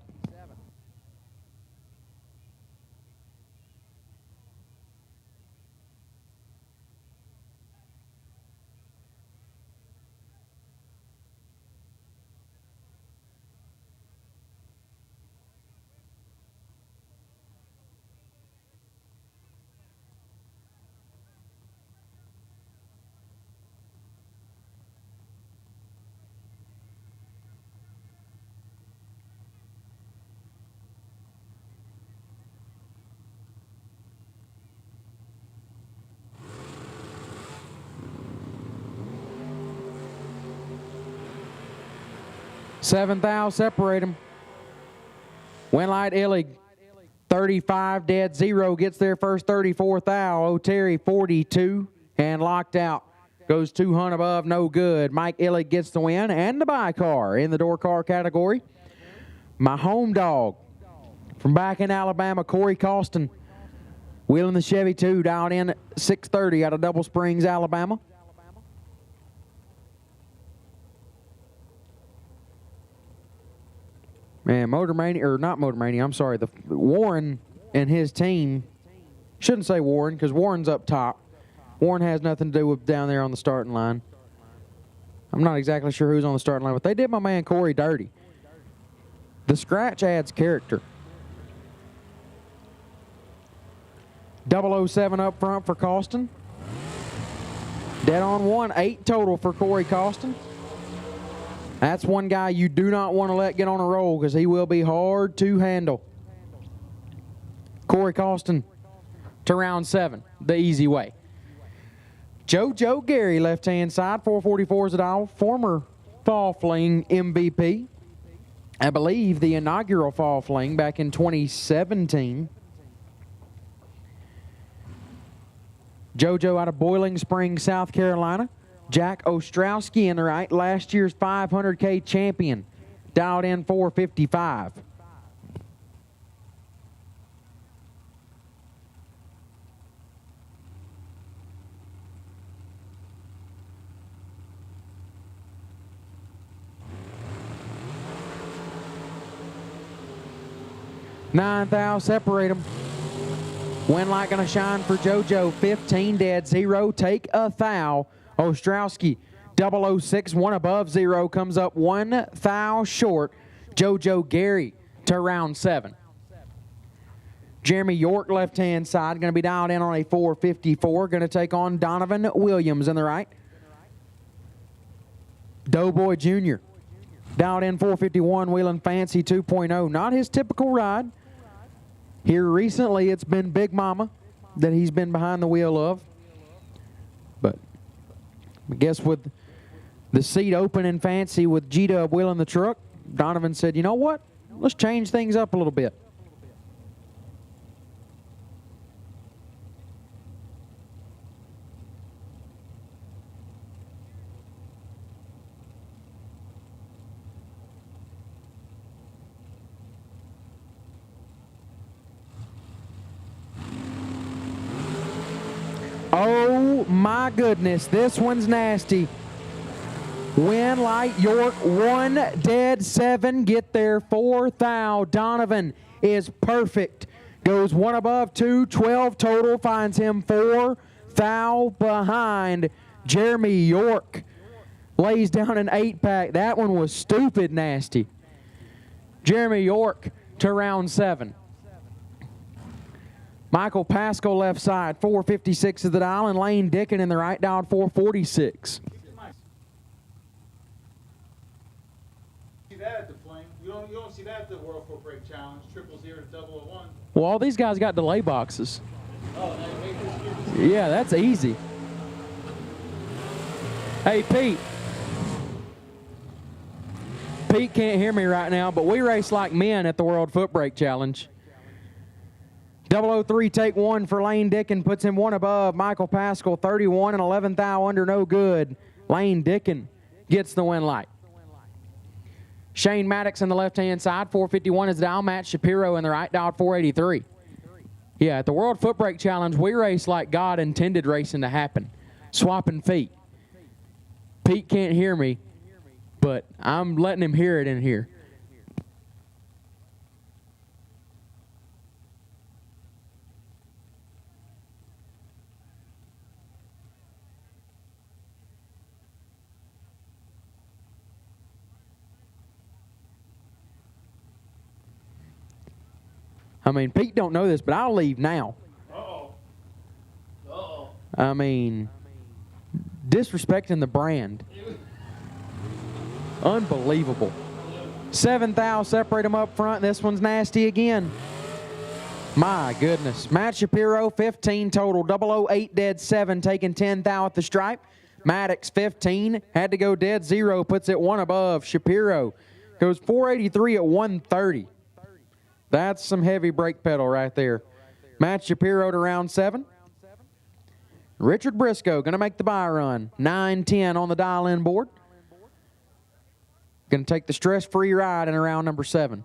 Seven thou, separate them. Winlight Illig, 35, dead 0, gets there first, 34 thou. O'Terry, 42, and locked out. Goes 200 above, no good. Mike Illig gets the win and the bye car in the door car category. My home dog from back in Alabama, Corey Costin, wheeling the Chevy 2, dialed in at 6:30 out of Double Springs, Alabama. Man, Motor Mania, or not Motor Mania, I'm sorry, the Warren and his team, shouldn't say Warren because Warren's up top. Warren has nothing to do with down there on the starting line. I'm not exactly sure who's on the starting line, but they did my man Corey dirty. The scratch adds character. 007 up front for Costin. Dead on one, 8 total for Corey Costin. That's one guy you do not want to let get on a roll because he will be hard to handle. Corey Costin to round 7, the easy way. JoJo Gary, left-hand side, 444 is the dial, former Fall Fling MVP. I believe the inaugural Fall Fling back in 2017. JoJo out of Boiling Springs, South Carolina. Jack Ostrowski in the right, last year's 500K champion, dialed in 455. Nine thou, separate them. Win light gonna shine for JoJo. 15 dead, 0. Take a thou. Ostrowski, 006, 1 above 0, comes up 1 thou short. JoJo Gary to round 7. Jeremy York, left-hand side, going to be dialed in on a 454. Going to take on Donovan Williams in the right. Doughboy Jr., dialed in 451, wheeling Fancy 2.0. Not his typical ride. Here recently, it's been Big Mama that he's been behind the wheel of. But I guess with the seat open and Fancy with G-Dub wheeling the truck, Donovan said, you know what? Let's change things up a little bit. Oh my goodness, this one's nasty. Win light York, 1 dead, 7, get there 4 thou. Donovan is perfect. Goes 1 above 2, 12 total, finds him 4 thou behind. Jeremy York lays down an 8-pack. That one was stupid nasty. Jeremy York to round 7. Michael Pascal left side, 456 is the dial, and Lane Dickin in the right, dialed 446. See that at the Fling. You don't see that at the World Foot Brake Challenge, 000 to 001. Well, all these guys got delay boxes. Oh, now you make this. Yeah, that's easy. Hey, Pete. Pete can't hear me right now, but we race like men at the World Foot Brake Challenge. 003, take 1 for Lane Dickin, puts him 1 above. Michael Pascal, 31 and 11 thou under, no good. Lane Dickin gets the win light. Shane Maddox on the left-hand side, 451 is the dial. Matt Shapiro in the right, dialed 483. Yeah, at the World Foot Brake Challenge, we race like God intended racing to happen. Swapping feet. Pete can't hear me, but I'm letting him hear it in here. I mean, Pete don't know this, but I'll leave now. Uh-oh. Uh-oh. I mean, disrespecting the brand. Unbelievable. 7 thou, separate them up front. This one's nasty again. My goodness. Matt Shapiro, 15 total. 008 dead, 7, taking 10 thou at the stripe. Maddox, 15, had to go dead, 0, puts it 1 above. Shapiro goes 483 at 130. That's some heavy brake pedal right there. Matt Shapiro to round 7. Richard Briscoe going to make the buy run. 9-10 on the dial-in board. Going to take the stress-free ride in round number 7.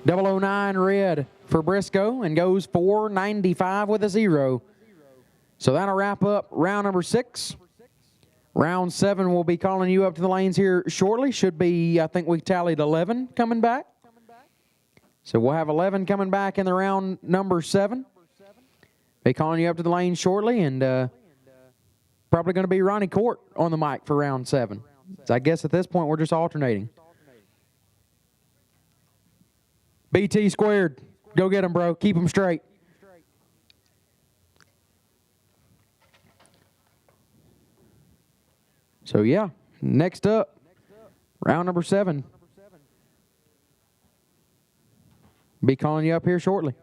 .009 red for Briscoe and goes 495 with a 0. So that'll wrap up round number 6. Round 7 will be calling you up to the lanes here shortly. Should be, I think we tallied 11 coming back. So we'll have 11 coming back in the round number 7. Be calling you up to the lanes shortly, and probably going to be Ronnie Court on the mic for round 7. So I guess at this point we're just alternating. BT squared. Go get them, bro. Keep them straight. So, yeah, next up, round number 7. Be calling you up here shortly.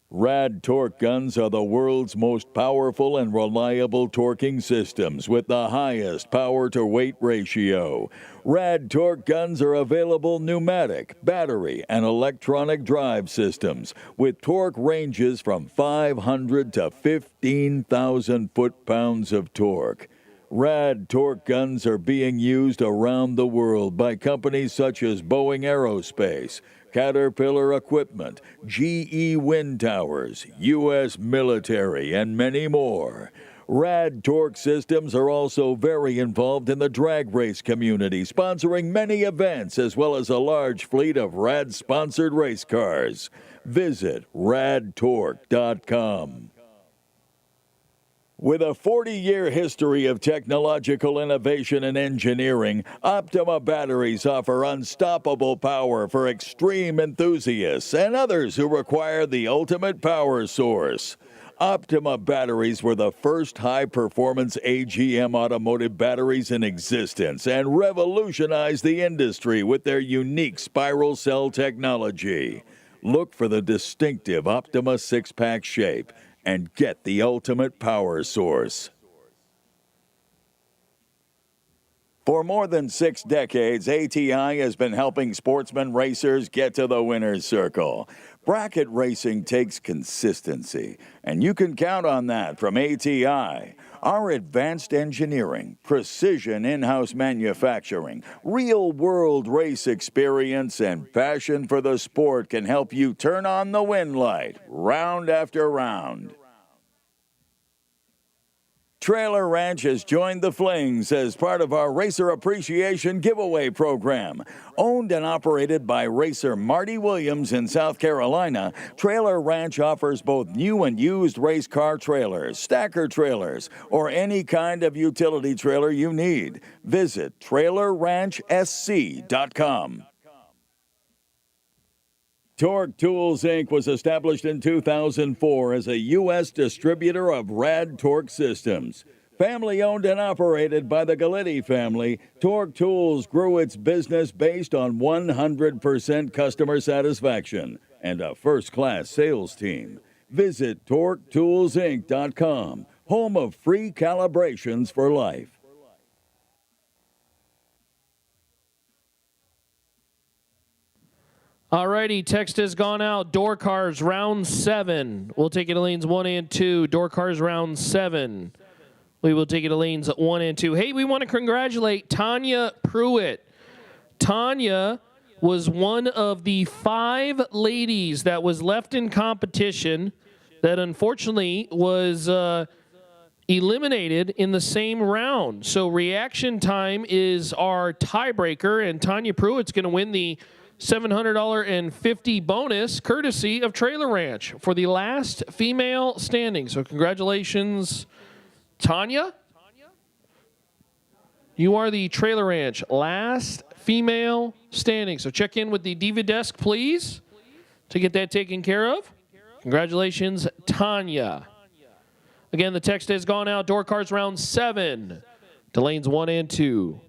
Rad torque guns are the world's most powerful and reliable torquing systems with the highest power-to-weight ratio. Rad torque guns are available pneumatic, battery, and electronic drive systems with torque ranges from 500 to 15,000 foot-pounds of torque. Rad torque guns are being used around the world by companies such as Boeing Aerospace, Caterpillar Equipment, GE Wind Towers, U.S. Military, and many more. Rad torque systems are also very involved in the drag race community, sponsoring many events as well as a large fleet of Rad-sponsored race cars. Visit radtorque.com. With a 40-year history of technological innovation and engineering, Optima batteries offer unstoppable power for extreme enthusiasts and others who require the ultimate power source. Optima batteries were the first high-performance AGM automotive batteries in existence and revolutionized the industry with their unique spiral cell technology. Look for the distinctive Optima six-pack shape and get the ultimate power source. For more than 6 decades, ATI has been helping sportsman racers get to the winner's circle. Bracket racing takes consistency, and you can count on that from ATI. Our advanced engineering, precision in-house manufacturing, real-world race experience, and passion for the sport can help you turn on the win light round after round. Trailer Ranch has joined the Flings as part of our Racer Appreciation Giveaway Program. Owned and operated by racer Marty Williams in South Carolina, Trailer Ranch offers both new and used race car trailers, stacker trailers, or any kind of utility trailer you need. Visit TrailerRanchSC.com. Torque Tools, Inc. was established in 2004 as a U.S. distributor of rad torque systems. Family owned and operated by the Galitti family, Torque Tools grew its business based on 100% customer satisfaction and a first-class sales team. Visit TorqueToolsInc.com, home of free calibrations for life. Alrighty, text has gone out. Door cars round 7. We'll take it to lanes 1 and 2. Door cars round 7. We will take it to lanes 1 and 2. Hey, we want to congratulate Tanya Pruitt. Tanya was one of the 5 ladies that was left in competition that unfortunately was eliminated in the same round. So reaction time is our tiebreaker, and Tanya Pruitt's going to win the $700.50 bonus courtesy of Trailer Ranch for the last female standing. So congratulations, Tanya. You are the Trailer Ranch last female standing. So check in with the Diva Desk, please, to get that taken care of. Congratulations, Tanya. Again, the text has gone out. Door cars round 7 to lanes 1 and 2.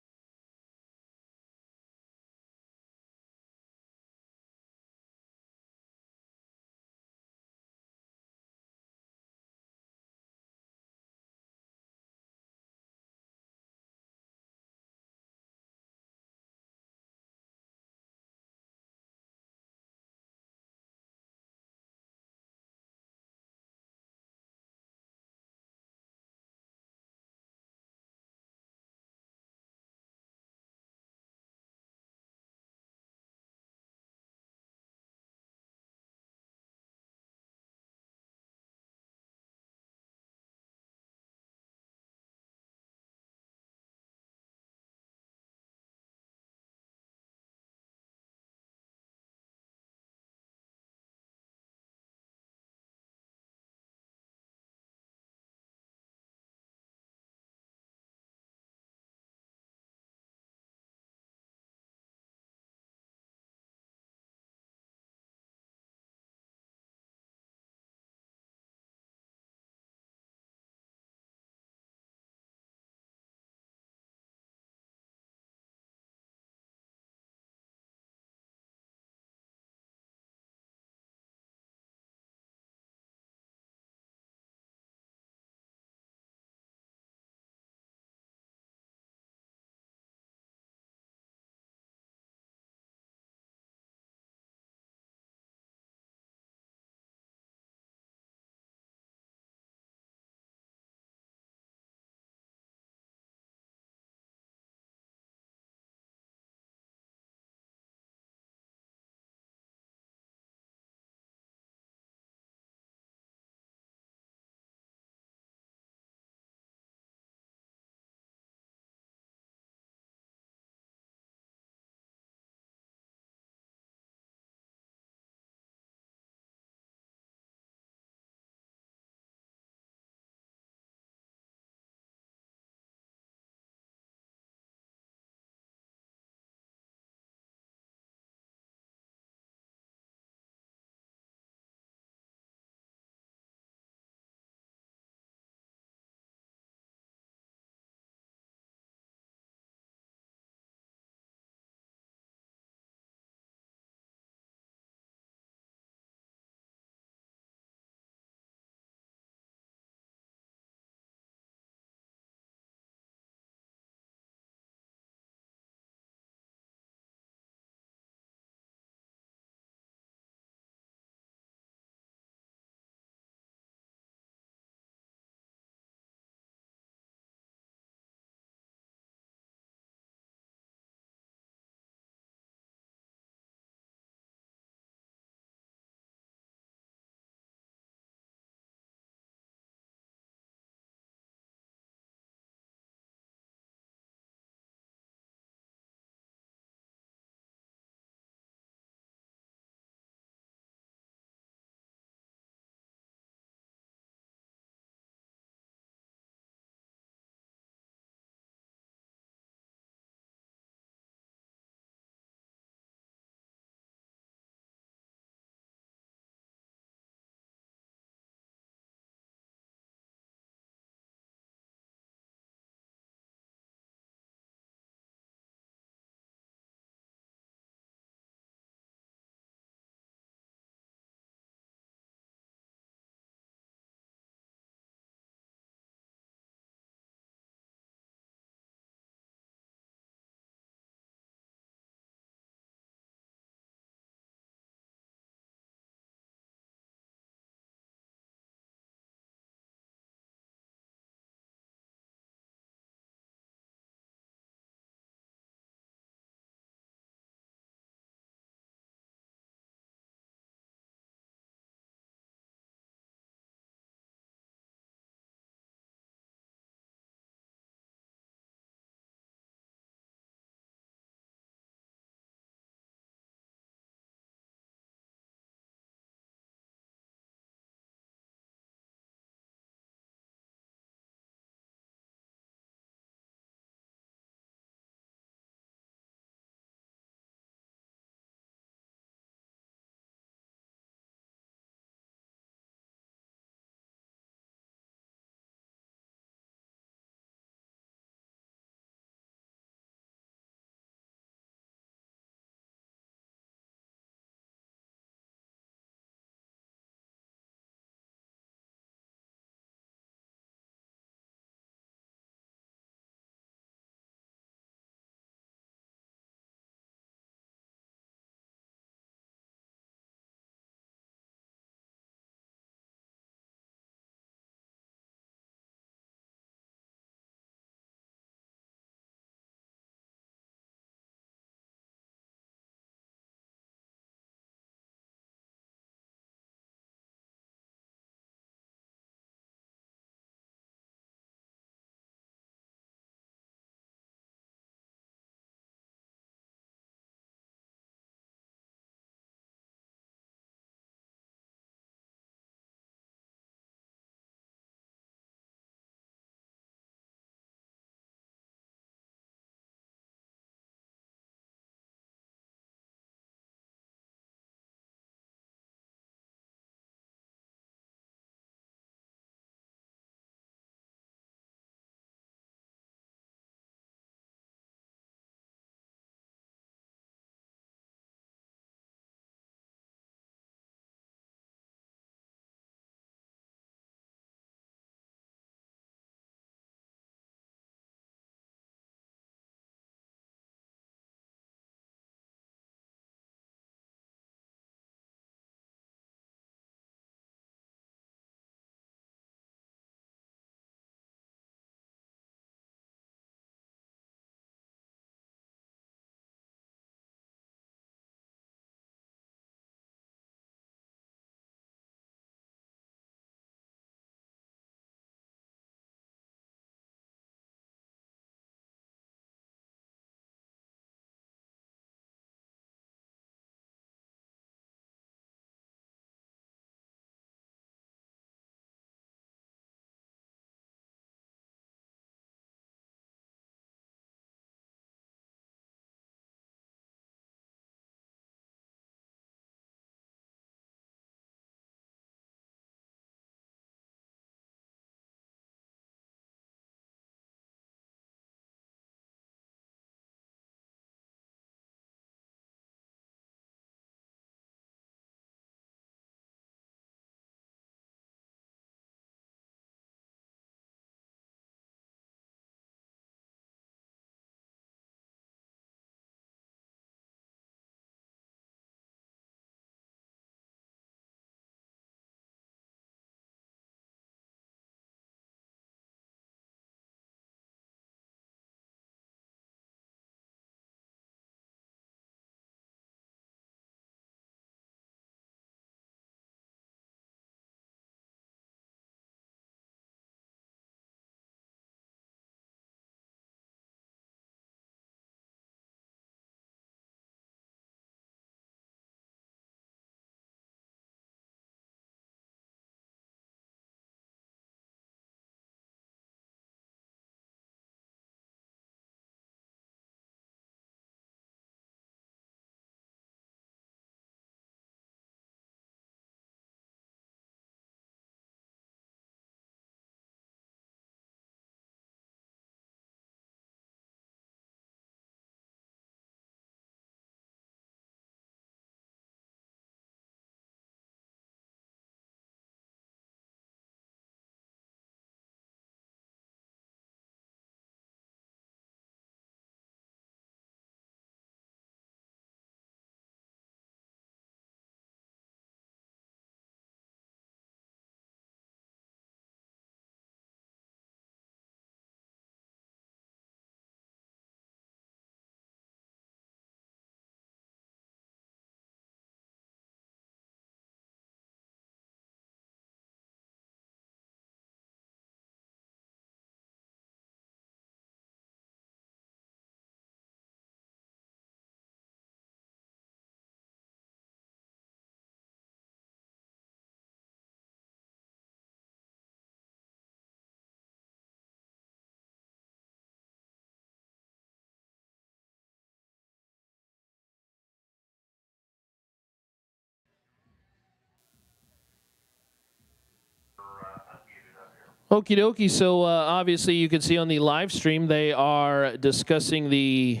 Okie dokie. So obviously you can see on the live stream they are discussing the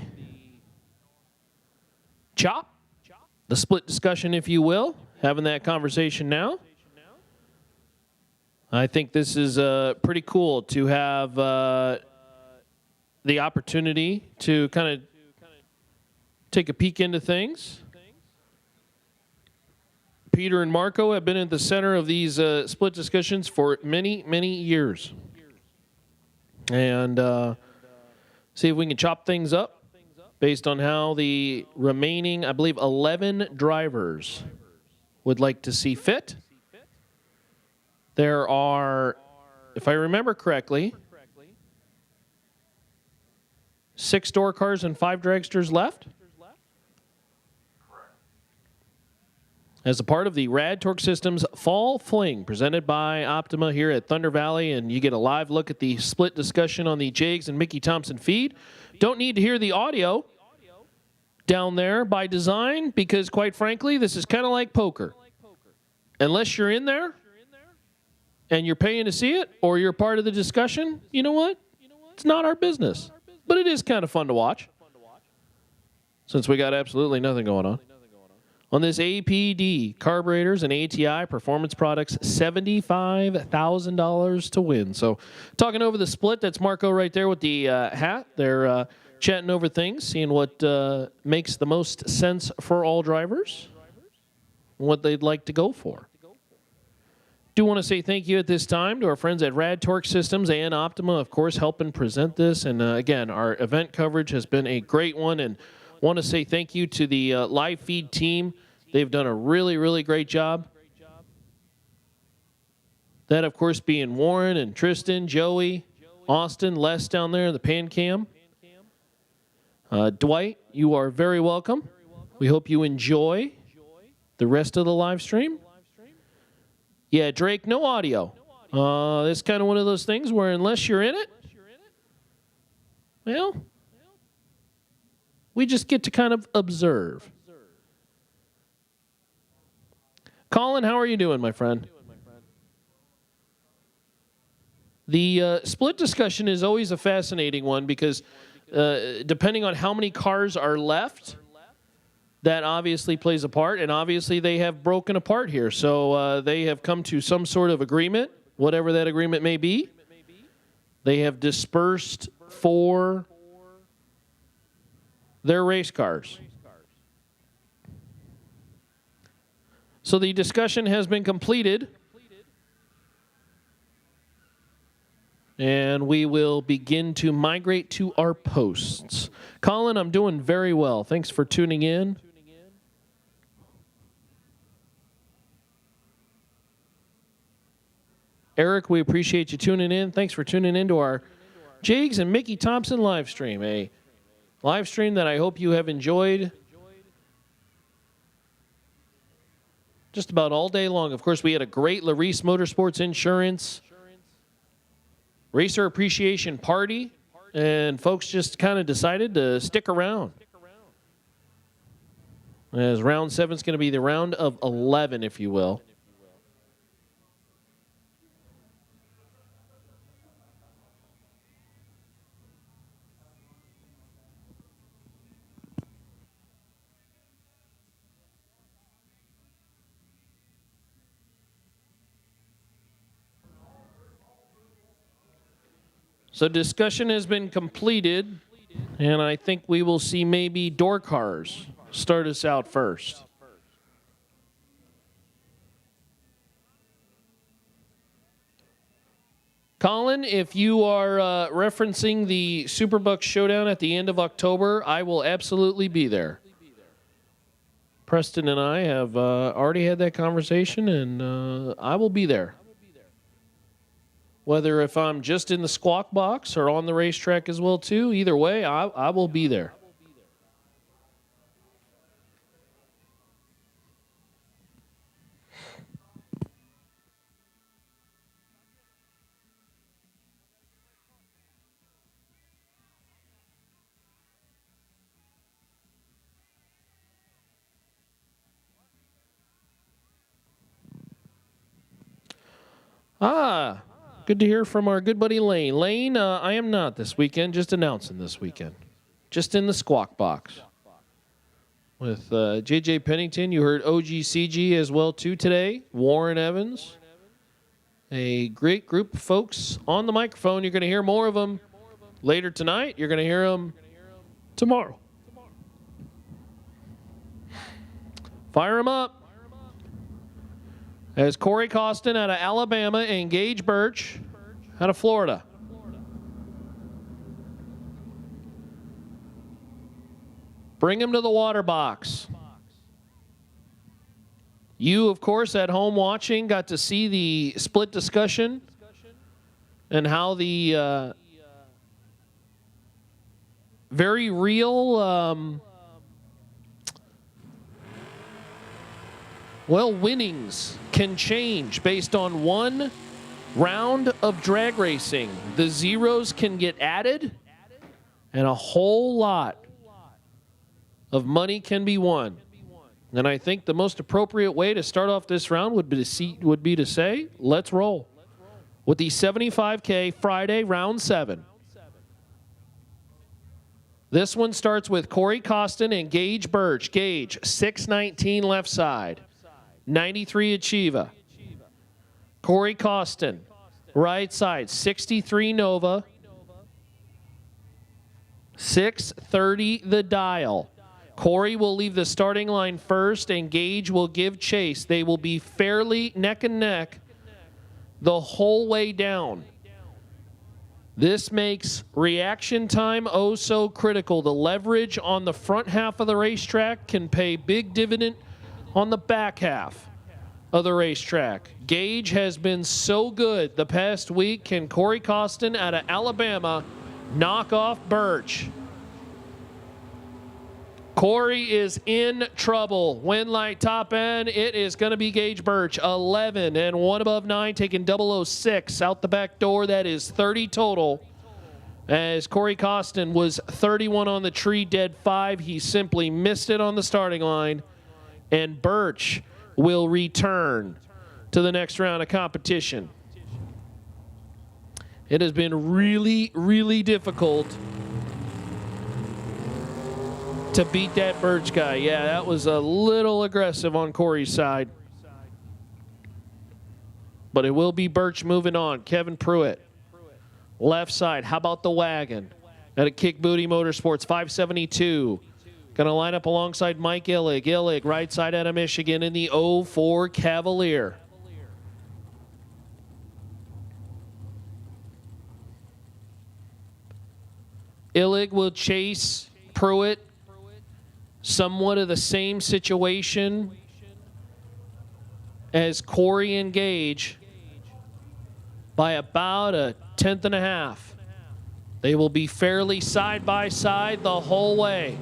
chop, the split discussion, if you will, having that conversation now. I think this is pretty cool to have the opportunity to kind of take a peek into things. Peter and Marco have been at the center of these split discussions for many, many years. And see if we can chop things up based on how the remaining, I believe, 11 drivers would like to see fit. There are, if I remember correctly, 6 door cars and 5 dragsters left. As a part of the Rad Torque Systems Fall Fling, presented by Optima here at Thunder Valley, and you get a live look at the split discussion on the Jags and Mickey Thompson feed. Don't need to hear the audio down there by design, because quite frankly, this is kind of like poker. Unless you're in there and you're paying to see it, or you're part of the discussion, you know what? It's not our business. But it is kind of fun to watch, since we got absolutely nothing going on. On this APD, carburetors and ATI performance products, $75,000 to win. So talking over the split, that's Marco right there with the hat. They're chatting over things, seeing what makes the most sense for all drivers, and what they'd like to go for. Do want to say thank you at this time to our friends at Rad Torque Systems and Optima, of course, helping present this. And again, our event coverage has been a great one, and want to say thank you to the live feed team. They've done a really, really great job. That, of course, being Warren and Tristan, Joey, Austin, Les down there, the pan cam. Dwight, you are very welcome. We hope you enjoy the rest of the live stream. Yeah, Drake, no audio. It's kind of one of those things where unless you're in it, well, we just get to kind of observe. Colin, how are you doing, my friend? The split discussion is always a fascinating one because depending on how many cars are left, that obviously plays a part, and obviously they have broken apart here. So they have come to some sort of agreement, whatever that agreement may be. They have dispersed for their race cars. So the discussion has been completed, and we will begin to migrate to our posts. Colin, I'm doing very well. Thanks for tuning in. Eric, we appreciate you tuning in. Thanks for tuning in to our Jags and Mickey Thompson live stream, a live stream that I hope you have enjoyed just about all day long. Of course, we had a great Larice Motorsports Insurance Racer Appreciation Party, and folks just kind of decided to stick around. As round 7 is going to be the round of 11, if you will. So discussion has been completed, and I think we will see maybe door cars start us out first. Colin, if you are referencing the Superbucks Showdown at the end of October, I will absolutely be there. Preston and I have already had that conversation, and I will be there. Whether if I'm just in the squawk box or on the racetrack as well, too, either way, I will be there. Good to hear from our good buddy Lane. Lane, I am not this weekend, just announcing this weekend. Just in the squawk box. With J.J. Pennington, you heard OGCG as well too today. Warren Evans. A great group of folks on the microphone. You're going to hear more of them later tonight. You're going to hear them tomorrow. Fire them up. As Corey Costin out of Alabama and Gage Birch out of Florida. Bring him to the water box. You, of course, at home watching, got to see the split discussion and how the very real, winnings can change based on one round of drag racing. The zeros can get added and a whole lot of money can be won. And I think the most appropriate way to start off this round would be to say, let's roll. With the 75K Friday round 7. This one starts with Corey Costin and Gage Birch. Gage, 619 left side. 93 Achieva. Corey Costin, right side, 63 Nova. 630 the dial. Corey will leave the starting line first, and Gage will give chase. They will be fairly neck and neck the whole way down. This makes reaction time oh so critical. The leverage on the front half of the racetrack can pay big dividend on the back half of the racetrack. Gage has been so good the past week. Can Corey Costin out of Alabama knock off Birch? Corey is in trouble. Win light top end. It is going to be Gage Birch. 11 and 1 above 9, taking 006 out the back door. That is 30 total. As Corey Costin was 31 on the tree, dead 5. He simply missed it on the starting line. And Birch will return to the next round of competition. It has been really, really difficult to beat that Birch guy. Yeah, that was a little aggressive on Corey's side. But it will be Birch moving on. Kevin Pruitt, left side. How about the wagon? At a Kick Booty Motorsports, 572. Going to line up alongside Mike Illig. Illig, right side out of Michigan in the 04 Cavalier. Illig will chase Pruitt. Somewhat of the same situation as Corey and Gage by about a 1/10 and a half. They will be fairly side by side the whole way.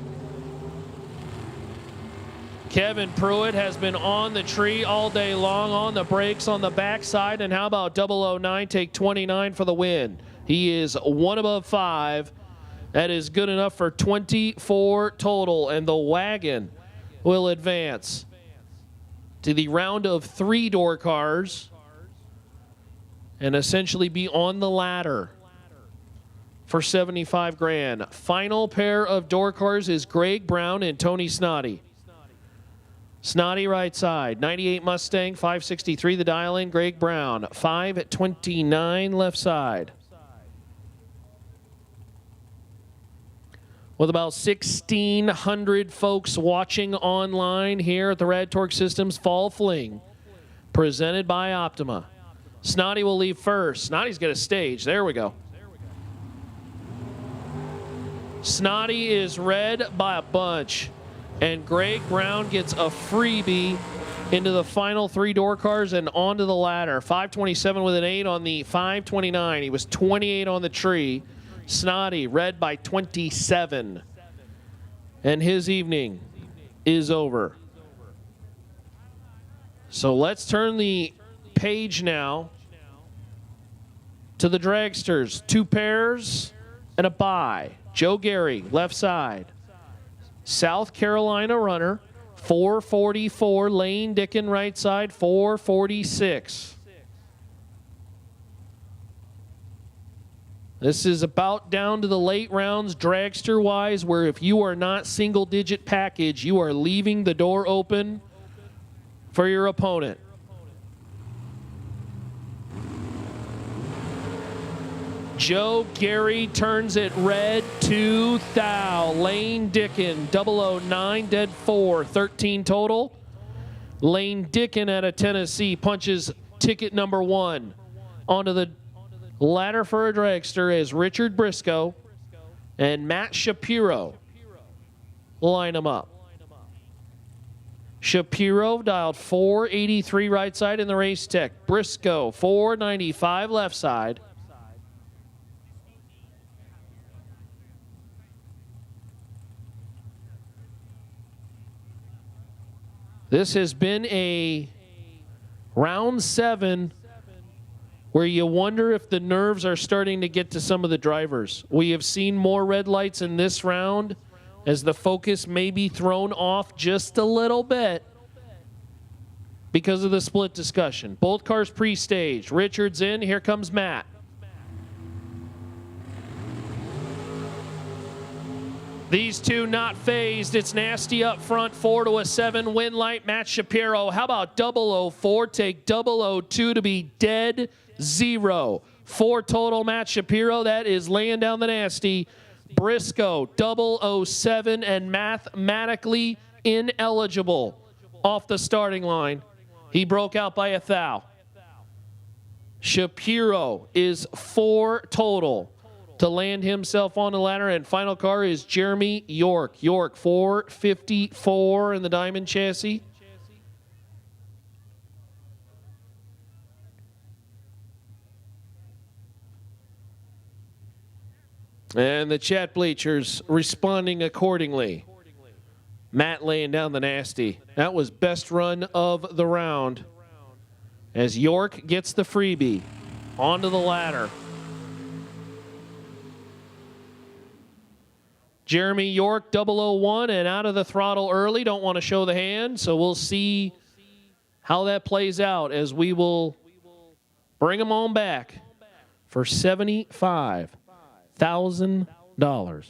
Kevin Pruitt has been on the tree all day long, on the brakes on the backside. And how about 009 take 29 for the win? He is 1 above 5. That is good enough for 24 total, and the wagon will advance to the round of 3 door cars and essentially be on the ladder for 75 grand. Final pair of door cars is Greg Brown and Tony Snoddy. Snoddy right side, 98 Mustang, 563 the dial in. Greg Brown, 529 left side. With about 1,600 folks watching online here at the Rad Torque Systems Fall Fling, presented by Optima. Snoddy will leave first. Snoddy's got a stage. There we go. Snoddy is red by a bunch, and Greg Brown gets a freebie into the final 3 door cars and onto the ladder. 527 with an 8 on the 529. He was 28 on the tree. Snoddy red by 27. And his evening is over. So let's turn the page now to the dragsters. 2 pairs and a bye. Joe Gary, left side. South Carolina runner, 444. Lane Dickin, right side, 446. This is about down to the late rounds, dragster-wise, where if you are not single-digit package, you are leaving the door open for your opponent. Joe Gary turns it red to thou. Lane Dickin, 009, dead 4, 13 total. Lane Dickin out of Tennessee punches ticket number 1 onto the ladder for a dragster as Richard Briscoe and Matt Shapiro line them up. Shapiro dialed 483 right side in the race tech. Briscoe 495 left side. This has been a round 7 where you wonder if the nerves are starting to get to some of the drivers. We have seen more red lights in this round as the focus may be thrown off just a little bit because of the split discussion. Both cars pre-staged. Richards in, here comes Matt. These two not phased. It's nasty up front. 4 to a 7 win light. Matt Shapiro. How about 004? Take 002 to be dead 0. 4 total. Matt Shapiro. That is laying down the nasty. Briscoe 007 and mathematically ineligible off the starting line. He broke out by a thou. Shapiro is 4 total to land himself on the ladder, and final car is Jeremy York. York 454 in the diamond chassis. And the chat bleachers responding accordingly. Matt laying down the nasty. That was best run of the round as York gets the freebie onto the ladder. Jeremy York 001 and out of the throttle early. Don't want to show the hand, so we'll see how that plays out as we will bring him on back for $75,000.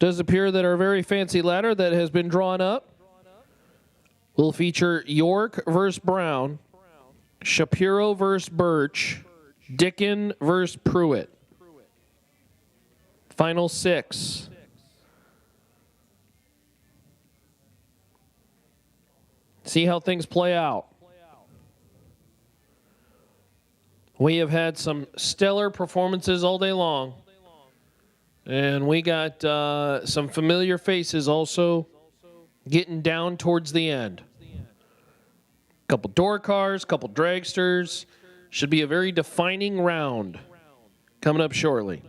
does appear that our very fancy ladder that has been drawn up will feature York versus Brown, Shapiro versus Birch, Dickin versus Pruitt. Final 6. See how things play out. We have had some stellar performances all day long. And we got some familiar faces also getting down towards the end. Couple door cars, couple dragsters. Should be a very defining round coming up shortly.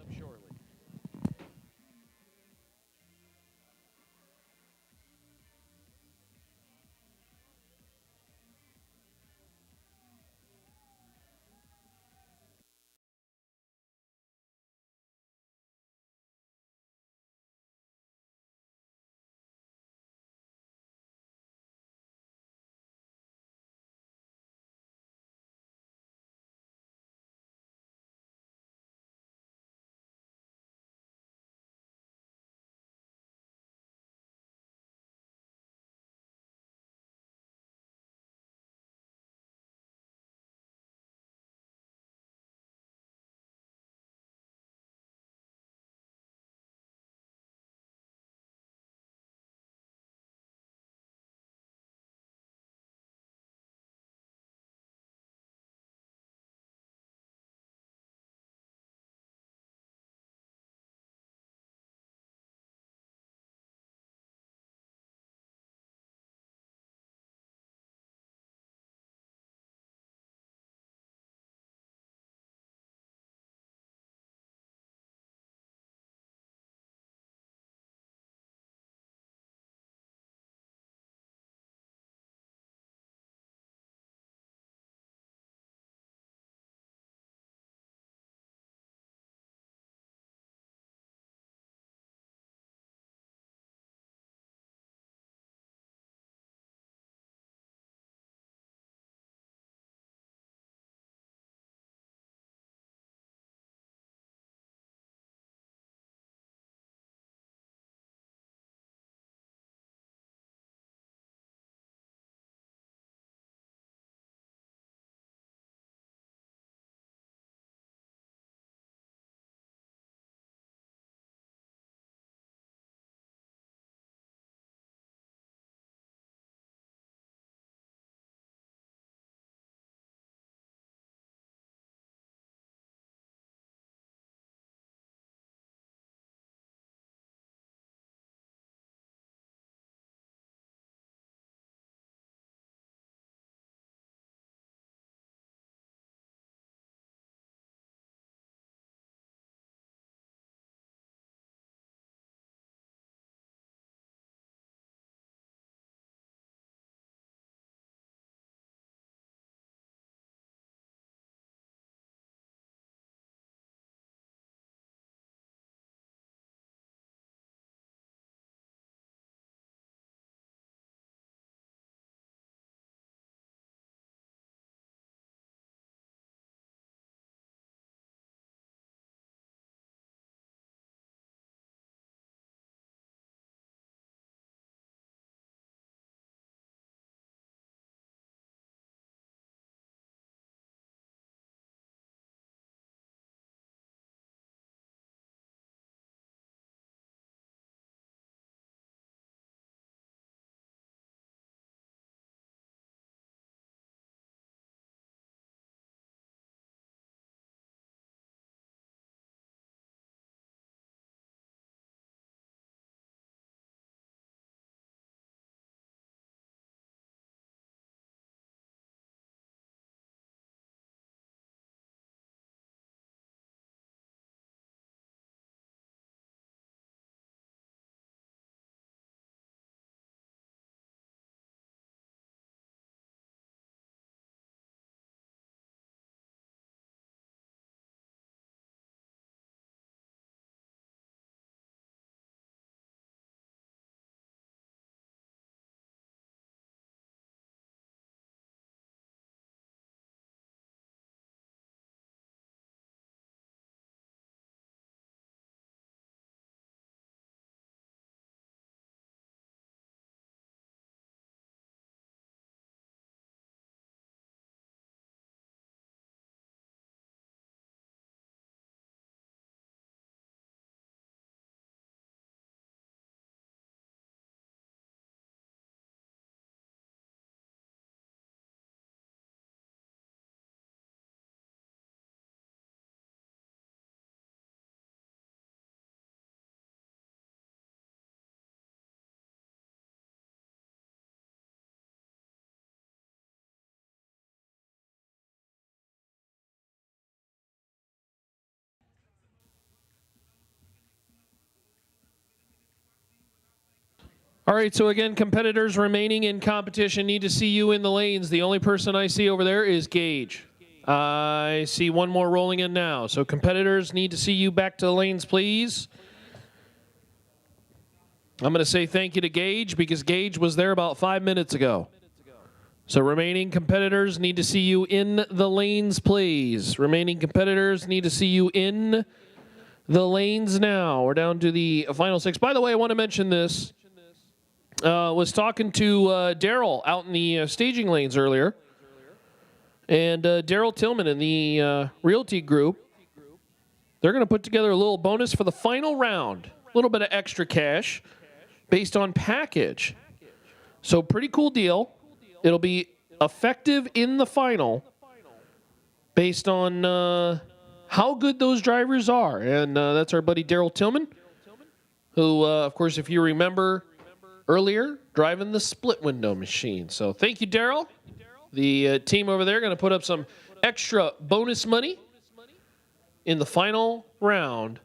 All right, so again, competitors remaining in competition need to see you in the lanes. The only person I see over there is Gage. I see one more rolling in now. So competitors need to see you back to the lanes, please. I'm going to say thank you to Gage because Gage was there about 5 minutes ago. So remaining competitors need to see you in the lanes, please. Remaining competitors need to see you in the lanes now. We're down to the final 6. By the way, I want to mention this. Was talking to Daryl out in the staging lanes earlier. And Daryl Tillman in the Realty Group, they're going to put together a little bonus for the final round. A little bit of extra cash based on package. So pretty cool deal. It'll be effective in the final based on how good those drivers are. And that's our buddy Daryl Tillman, who, of course, if you remember earlier, driving the split window machine. So thank you, Daryl. The team over there going to put up some extra bonus money in the final round.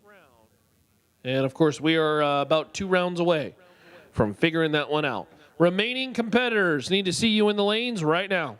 And, of course, we are about 2 rounds away from figuring that one out. Remaining competitors need to see you in the lanes right now.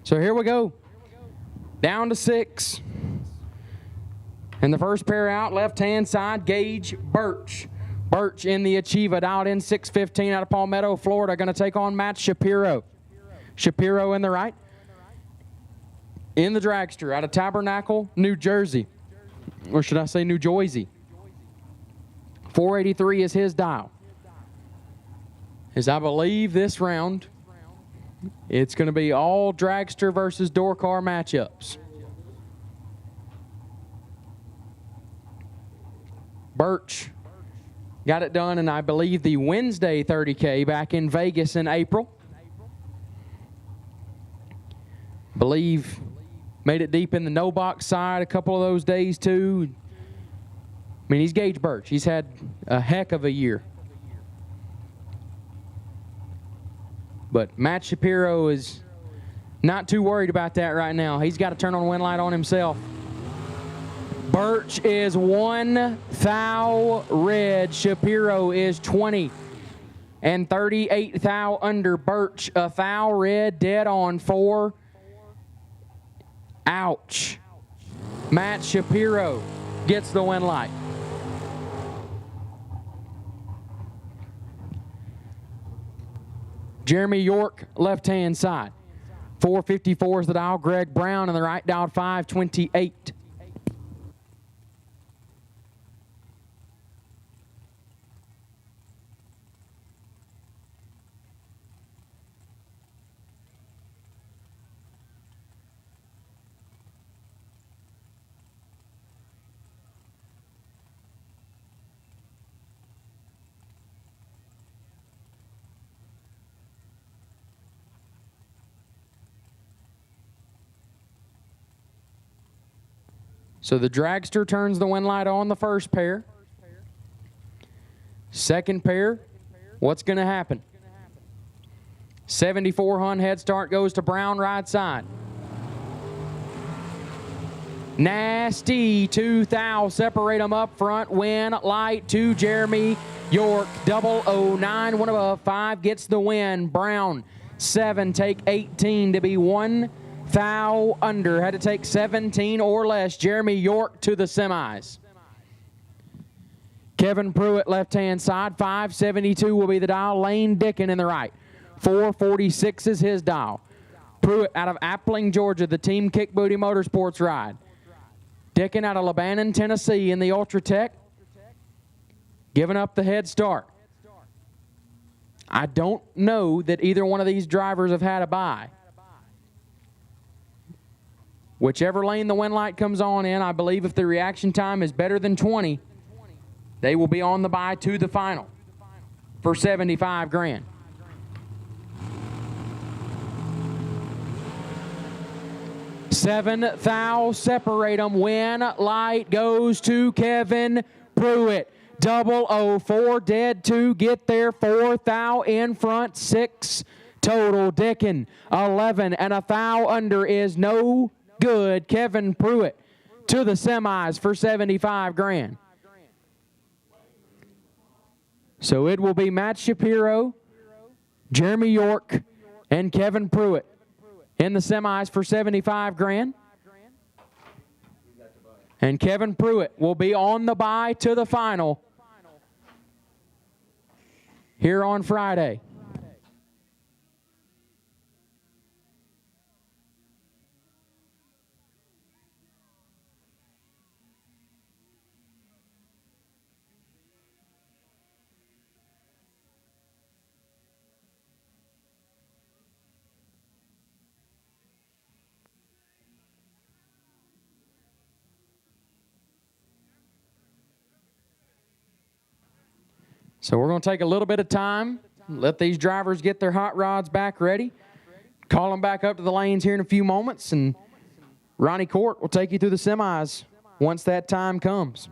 So here we go. Down to 6. And the first pair out, left-hand side, Gage Birch. Birch in the Achieva, dialed in 615 out of Palmetto, Florida, going to take on Matt Shapiro. Shapiro in the right. In the Dragster, out of Tabernacle, New Jersey. Or should I say New Jersey. 483 is his dial. As I believe this round, it's going to be all Dragster versus door car matchups. Birch got it done in, I believe, the Wednesday 30K back in Vegas in April. Believe made it deep in the no box side a couple of those days too. I mean, he's Gage Birch. He's had a heck of a year. But Matt Shapiro is not too worried about that right now. He's got to turn on win light on himself. Birch is 1 thou red. Shapiro is 20. And 38 thou under. Birch a thou red, dead on 4. Ouch. Matt Shapiro gets the win light. Jeremy York, left-hand side. 454 is the dial. Greg Brown on the right, dialed 528. So the Dragster turns the win light on the first pair. Second pair, what's going to happen? 74 Hun head start goes to Brown right side. Nasty 2 thou, separate them up front, win light to Jeremy York. 009, one above 5 gets the win. Brown 7, take 18 to be 1 thou under. Had to take 17 or less. Jeremy York to the semis. Kevin Pruitt, left-hand side. 572 will be the dial. Lane Dickin in the right. 446 is his dial. Pruitt out of Appling, Georgia, the Team Kick Booty Motorsports ride. Dickin out of Lebanon, Tennessee in the Ultra Tech. Giving up the head start. I don't know that either one of these drivers have had a bye. Whichever lane the win light comes on in, I believe if the reaction time is better than 20, they will be on the bye to the final for 75 grand. Seven thou, separate them. Win light goes to Kevin Pruitt. 004, dead 2, get there. 4 thou in front, 6 total. Dickin, 11, and a thou under is no good. Kevin Pruitt to the semis for 75 grand. So it will be Matt Shapiro, Jeremy York, and Kevin Pruitt in the semis for 75 grand. And Kevin Pruitt will be on the bye to the final here on Friday. So we're going to take a little bit of time, let these drivers get their hot rods back ready, call them back up to the lanes here in a few moments, and Ronnie Court will take you through the semis once that time comes.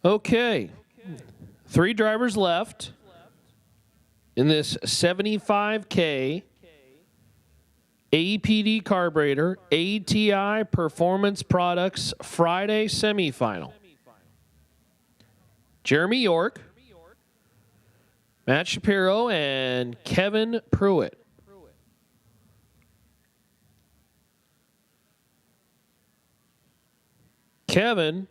Okay. 3 drivers left in this 75K APD Carburetor ATI Performance Products Friday Semifinal. Jeremy York, Matt Shapiro, and Kevin Pruitt. Kevin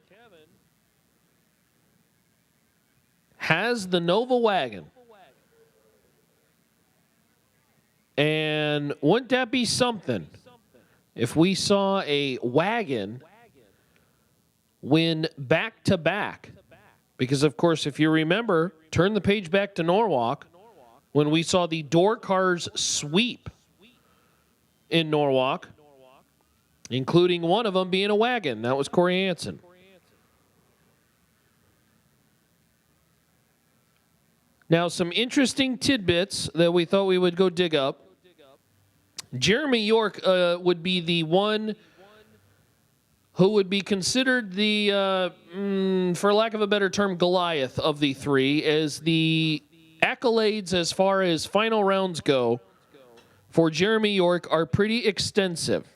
has the Nova wagon. And wouldn't that be something if we saw a wagon win back-to-back? Because, of course, if you remember, turn the page back to Norwalk when we saw the door cars sweep in Norwalk, including one of them being a wagon. That was Corey Hansen. Now, some interesting tidbits that we thought we would go dig up. Jeremy York would be the one who would be considered the, for lack of a better term, Goliath of the 3, as the accolades as far as final rounds go for Jeremy York are pretty extensive.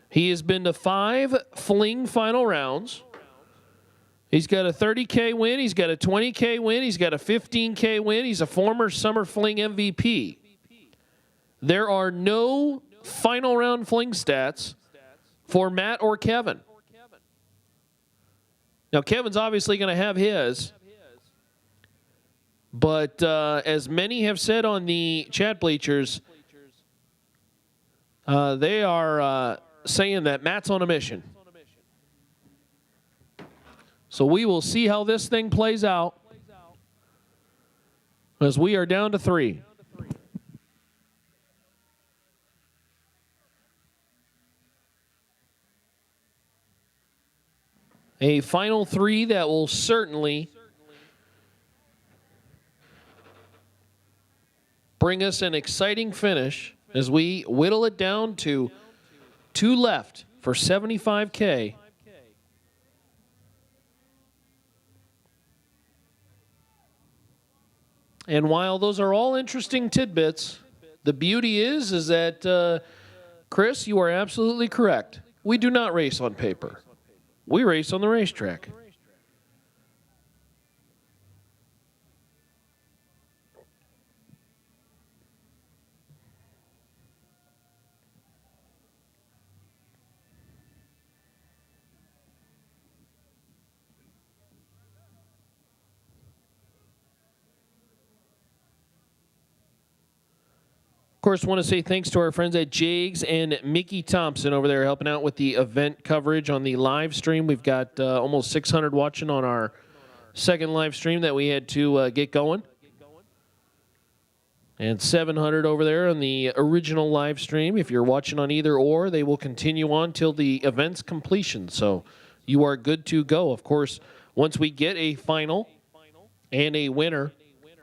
He has been to 5 Fling final rounds. He's got a 30K win. He's got a 20K win. He's got a 15K win. He's a former Summer Fling MVP. There are no final round Fling stats for Matt or Kevin. Now, Kevin's obviously going to have his. But as many have said on the chat bleachers, they are saying that Matt's on a mission. So we will see how this thing plays out as we are down to 3. A final 3 that will certainly bring us an exciting finish as we whittle it down to 2 left for 75K. And while those are all interesting tidbits, the beauty is that, Chris, you are absolutely correct. We do not race on paper. We race on the racetrack. Of course, want to say thanks to our friends at Jags and Mickey Thompson over there helping out with the event coverage on the live stream. We've got almost 600 watching on our second live stream that we had to get going. And 700 over there on the original live stream. If you're watching on either or, they will continue on till the event's completion. So you are good to go. Of course, once we get a final and a winner,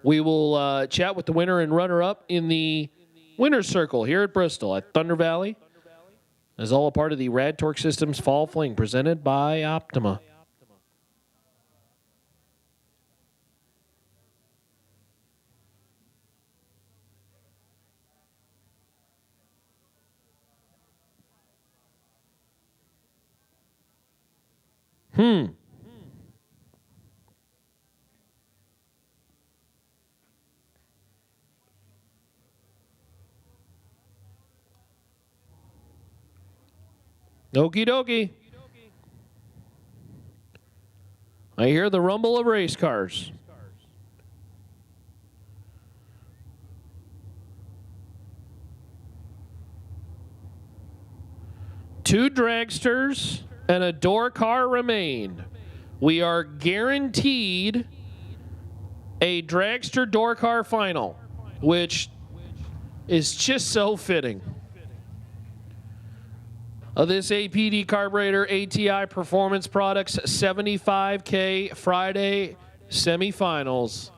we will chat with the winner and runner-up in the winner's circle here at Bristol at Thunder Valley. Is all a part of the Rad Torque Systems Fall Fling presented by Optima. Okie dokie. I hear the rumble of race cars. Two dragsters and a door car remain. We are guaranteed a dragster door car final, which is just so fitting. Of this APD Carburetor ATI Performance Products 75K Friday semifinals.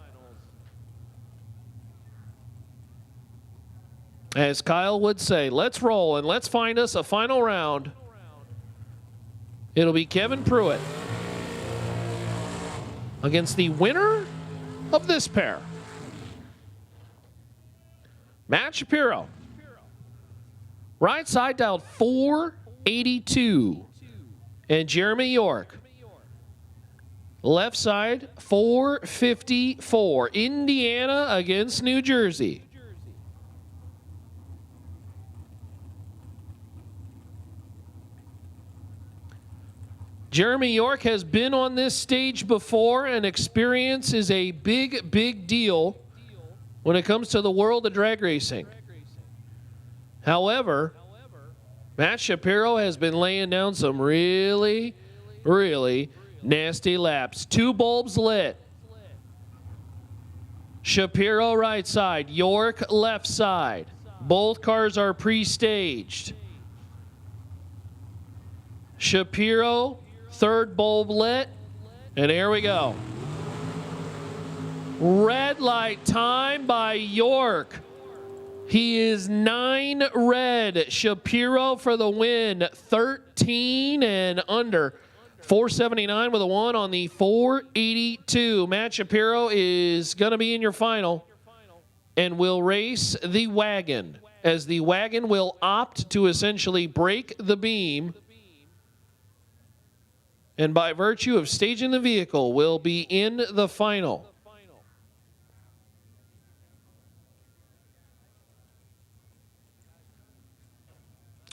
As Kyle would say, let's roll and let's find us a final round. It'll be Kevin Pruitt against the winner of this pair. Matt Shapiro. Right side dialed 482. And Jeremy York. Left side 454. Indiana against New Jersey. Jeremy York has been on this stage before, and experience is a big, big deal when it comes to the world of drag racing. However, Matt Shapiro has been laying down some really, really nasty laps. 2 bulbs lit. Shapiro right side, York left side. Both cars are pre-staged. Shapiro, 3rd bulb lit, and here we go. Red light time by York. He is 9 red. Shapiro for the win. 13 and under. 479 with a 1 on the 482. Matt Shapiro is going to be in your final and will race the wagon, as the wagon will opt to essentially break the beam, and by virtue of staging the vehicle will be in the final.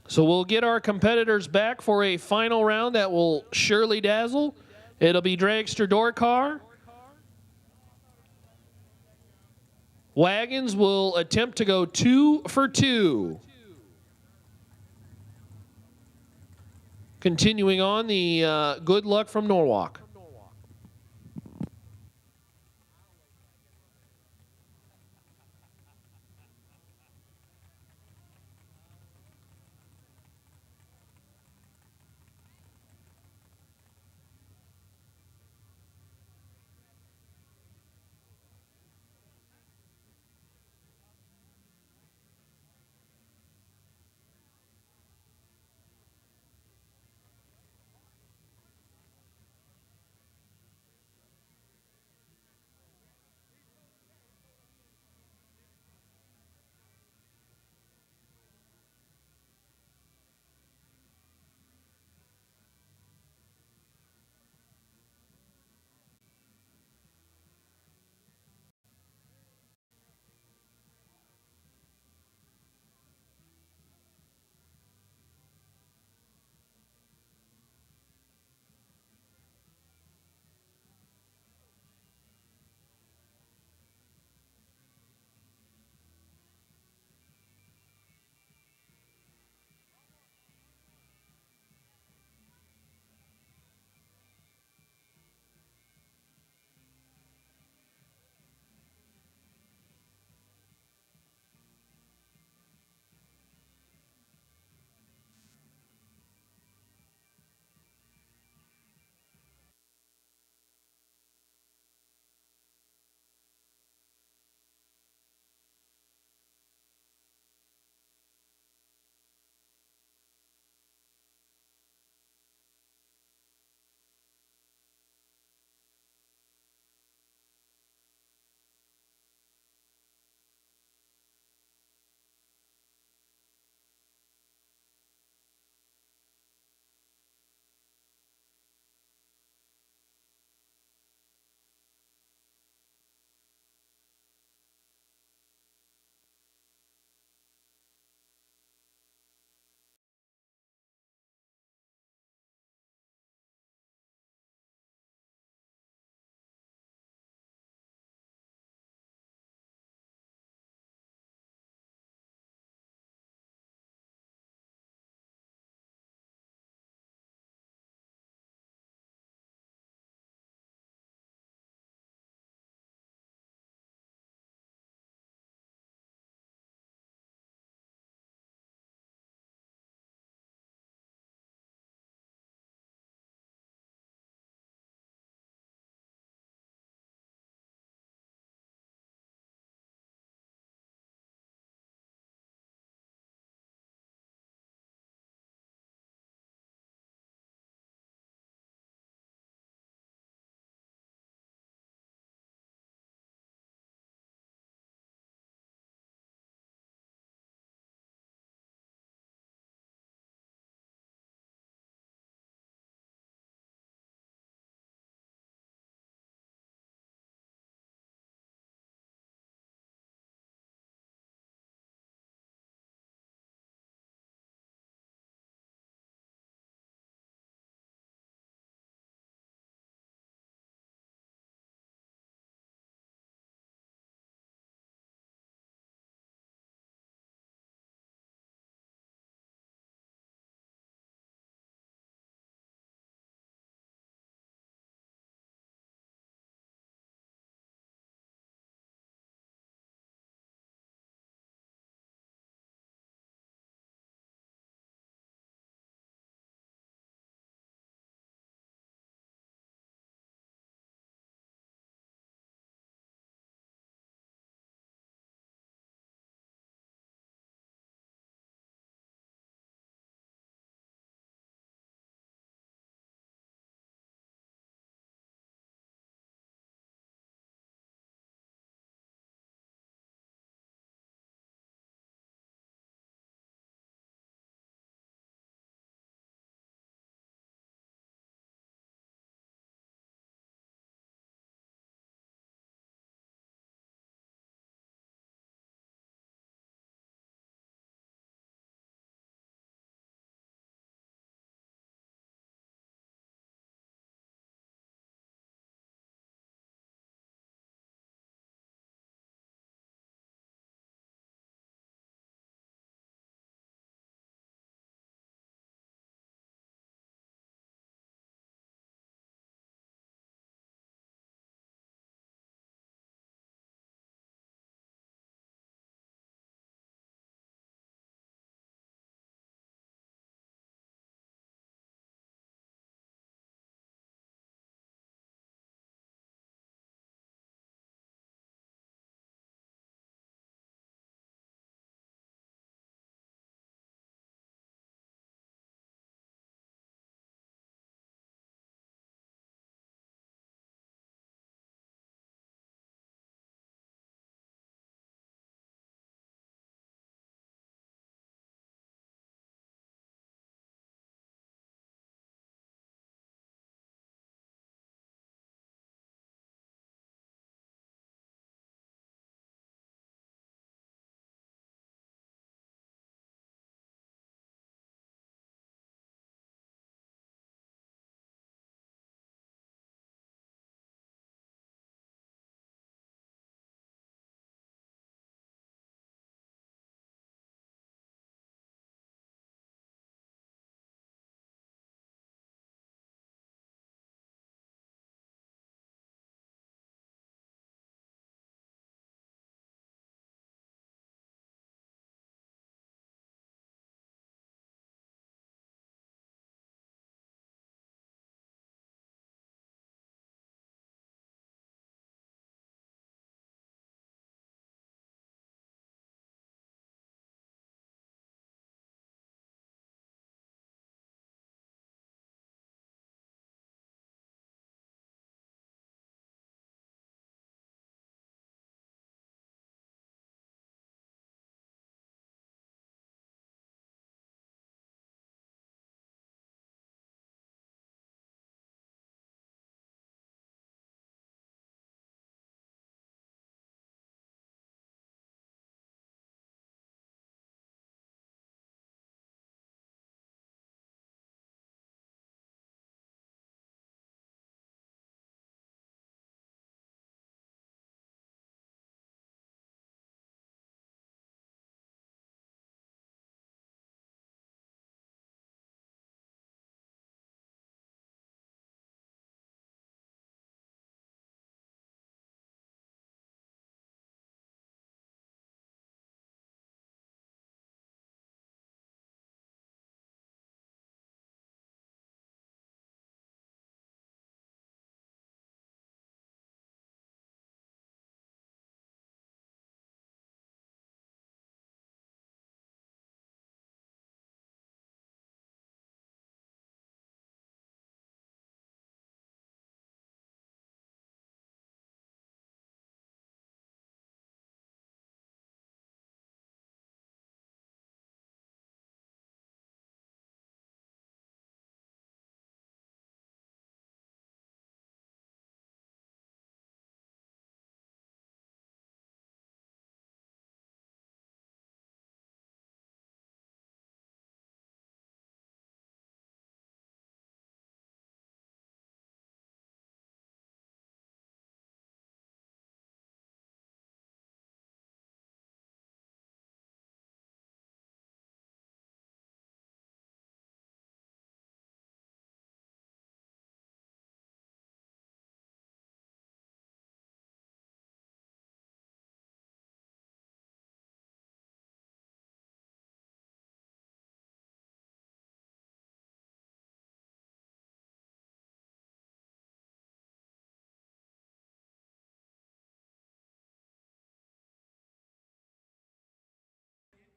So we'll get our competitors back for a final round that will surely dazzle. It'll be Dragster door car. Wagons will attempt to go 2 for 2. Continuing on, the good luck from Norwalk.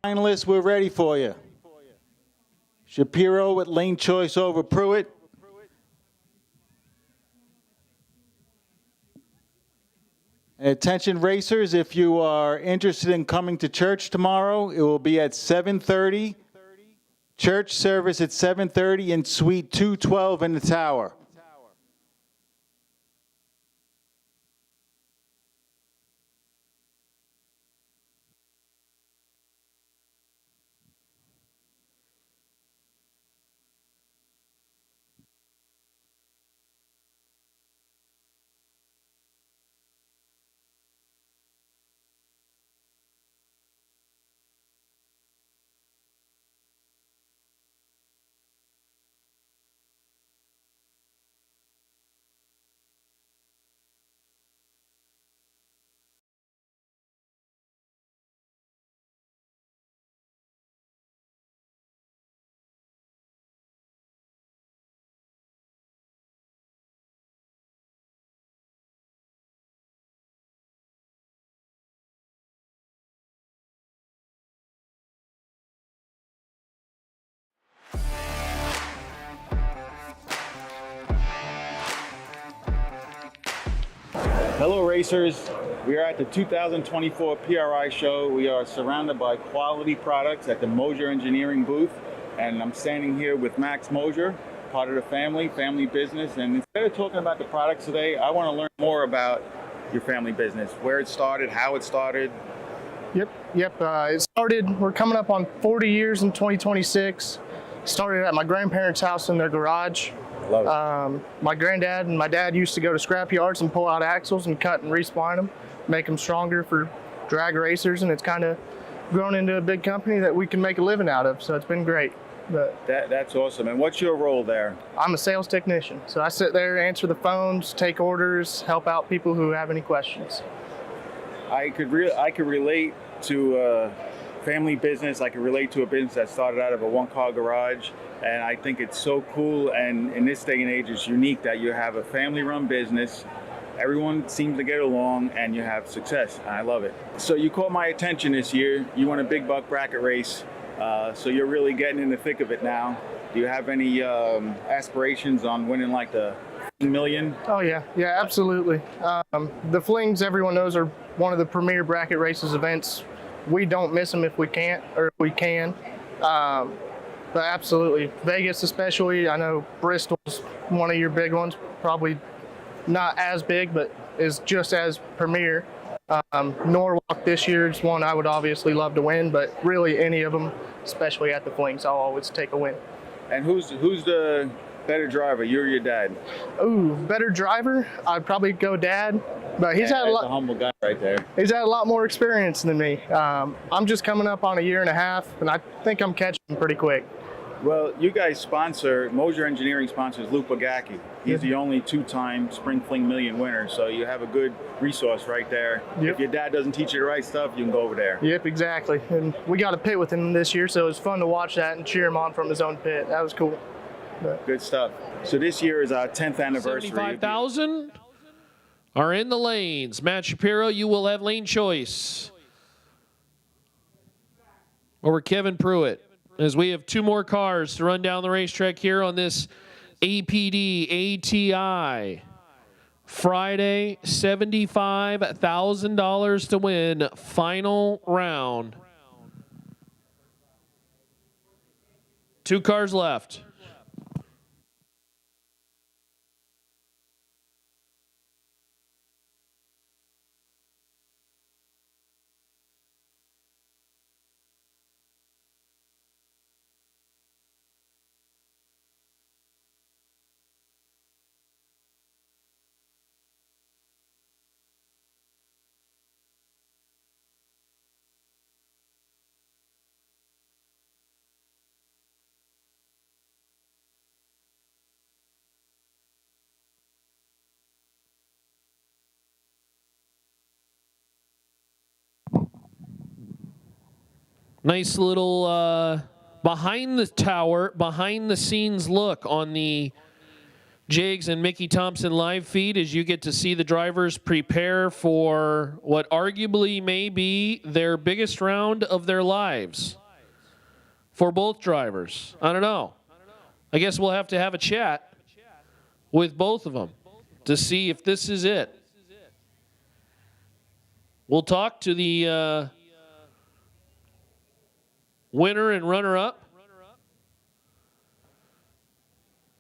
Finalists, we're ready for you. Shapiro with lane choice over Pruitt. And attention racers, if you are interested in coming to church tomorrow, it will be at 7:30. Church service at 7:30 in Suite 212 in the Tower. Hello racers, we are at the 2024 PRI show. We are surrounded by quality products at the Mosier Engineering booth, and I'm standing here with Max Mosier, part of the family business. And instead of talking about the products today, I want to learn more about your family business, where it started, how it started. Yep. It started, we're coming up on 40 years in 2026. Started at my grandparents' house in their garage. Love it. My granddad and my dad used to go to scrap yards and pull out axles and cut and respline them, make them stronger for drag racers, and it's kind of grown into a big company that we can make a living out of. So it's been great. But That's awesome. And what's your role there? I'm a sales technician, so I sit there, answer the phones, take orders, help out people who have any questions. I could relate to a family business. I could relate to a business that started out of a one-car garage, and I think it's so cool. And in this day and age, it's unique that you have a family-run business. Everyone seems to get along, and you have success. And I love it. So you caught my attention this year. You won a big buck bracket race, so you're really getting in the thick of it now. Do you have any aspirations on winning like the million? Oh yeah, absolutely. The Flings, everyone knows, are one of the premier bracket races events. We don't miss them if we can't, or if we can. But absolutely, Vegas especially. I know Bristol's one of your big ones, probably not as big, but is just as premier. Norwalk this year is one I would obviously love to win, but really any of them, especially at the Flings, I'll always take a win. And who's the better driver, you or your dad? Ooh, better driver? I'd probably go Dad, but he's had a That's a lot. humble guy right there. He's had a lot more experience than me. I'm just coming up on a year and a half, and I think I'm catching him pretty quick. Well, you guys sponsor, Mosier Engineering sponsors Luke Bagacki. He's the only two-time Spring Fling Million winner, so you have a good resource right there. Yep. If your dad doesn't teach you the right stuff, you can go over there. Yep, exactly. And we got a pit with him this year, so it was fun to watch that and cheer him on from his own pit. That was cool. Good stuff. So this year is our 10th anniversary. 75,000 are in the lanes. Matt Shapiro, you will have lane choice over Kevin Pruitt, as we have two more cars to run down the racetrack here on this APD ATI. Friday, $75,000 to win. Final round. Two cars left. Nice little behind the tower, behind the scenes look on the Jags and Mickey Thompson live feed as you get to see the drivers prepare for what arguably may be their biggest round of their lives for both drivers. I don't know. I guess we'll have to have a chat with both of them to see if this is it. We'll talk to the winner and runner-up,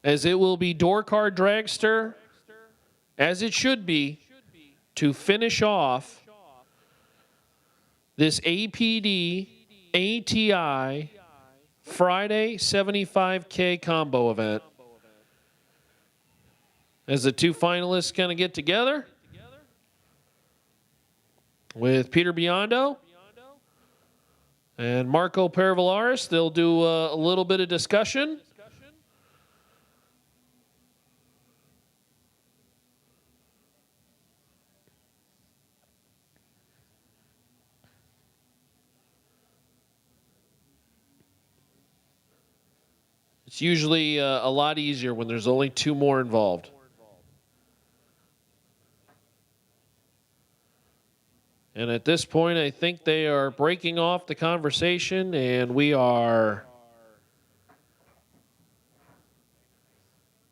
as it will be door car Dragster, as it should be, to finish off this APD ATI Friday 75K combo event. As the two finalists kind of get together with Peter Biondo and Marco Pervolaris, they'll do a little bit of discussion. It's usually a lot easier when there's only two more involved. And at this point, I think they are breaking off the conversation, and we are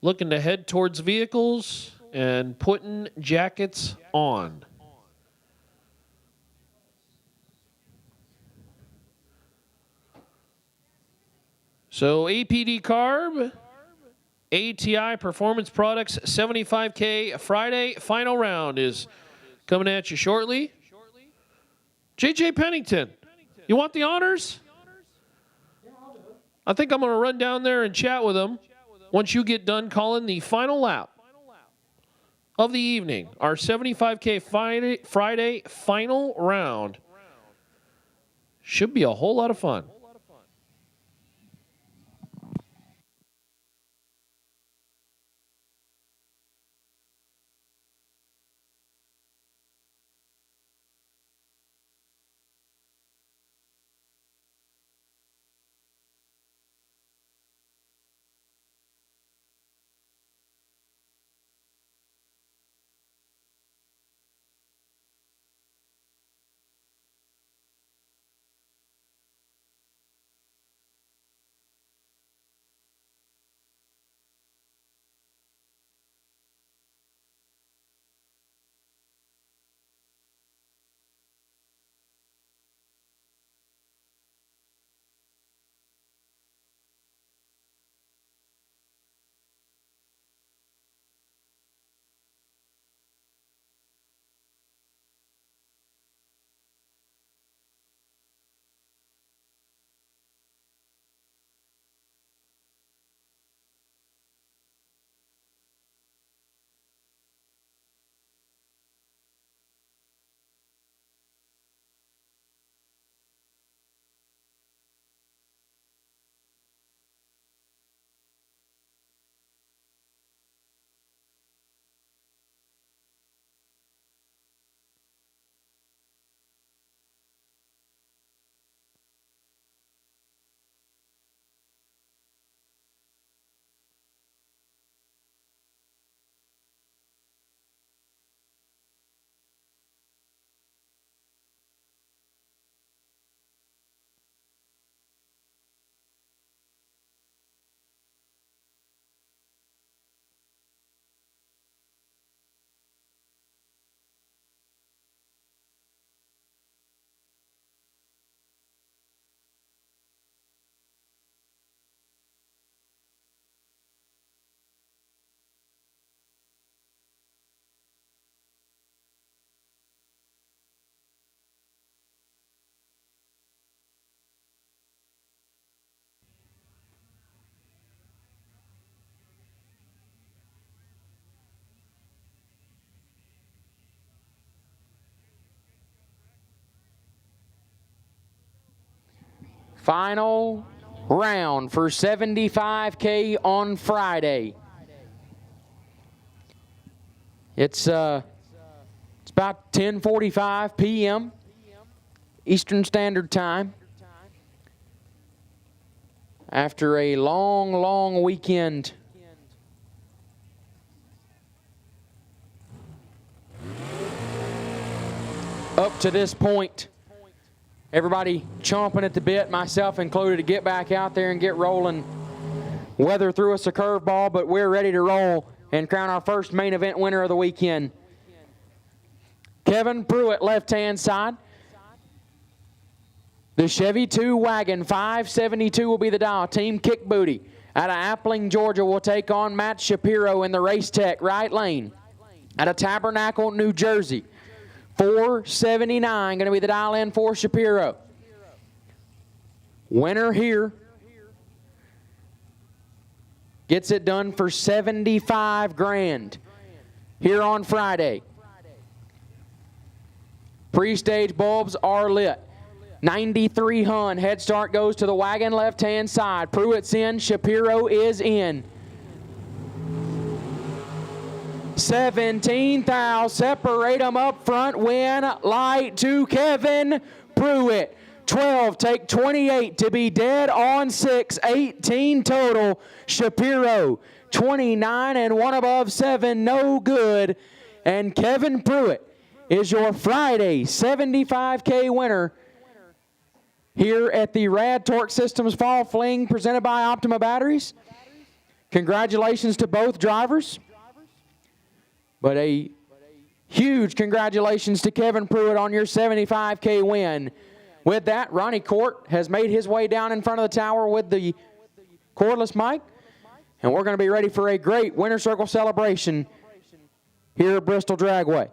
looking to head towards vehicles and putting jackets on. So APD Carb, ATI Performance Products 75K Friday final round is coming at you shortly. JJ Pennington, you want the honors? I think I'm going to run down there and chat with him once you get done calling the final lap of the evening. Our 75K Friday final round should be a whole lot of fun. Final round for 75K on Friday. It's about 10:45 p.m. Eastern Standard Time. After a long, long weekend up to this point. Everybody chomping at the bit, myself included, to get back out there and get rolling. Weather threw us a curveball, but we're ready to roll and crown our first main event winner of the weekend. Kevin Pruitt, left-hand side. The Chevy 2 wagon, 572 will be the dial. Team Kick Booty out of Appling, Georgia will take on Matt Shapiro in the Race Tech right lane. Out of Tabernacle, New Jersey, 479 going to be the dial in for Shapiro. Winner here gets it done for 75 grand here on Friday. Pre-stage bulbs are lit. 93 Hun. Head start goes to the wagon left-hand side. Pruitt's in. Shapiro is in. 17,000. Separate them up front. Win light to Kevin Pruitt. 12 take 28 to be dead on 6. 18 total. Shapiro 29 and one above 7. No good. And Kevin Pruitt is your Friday 75K winner here at the Rad Torque Systems Fall Fling presented by Optima Batteries. Congratulations to both drivers. But a huge congratulations to Kevin Pruitt on your 75K win. With that, Ronnie Court has made his way down in front of the tower with the cordless mic. And we're going to be ready for a great Winter Circle celebration here at Bristol Dragway.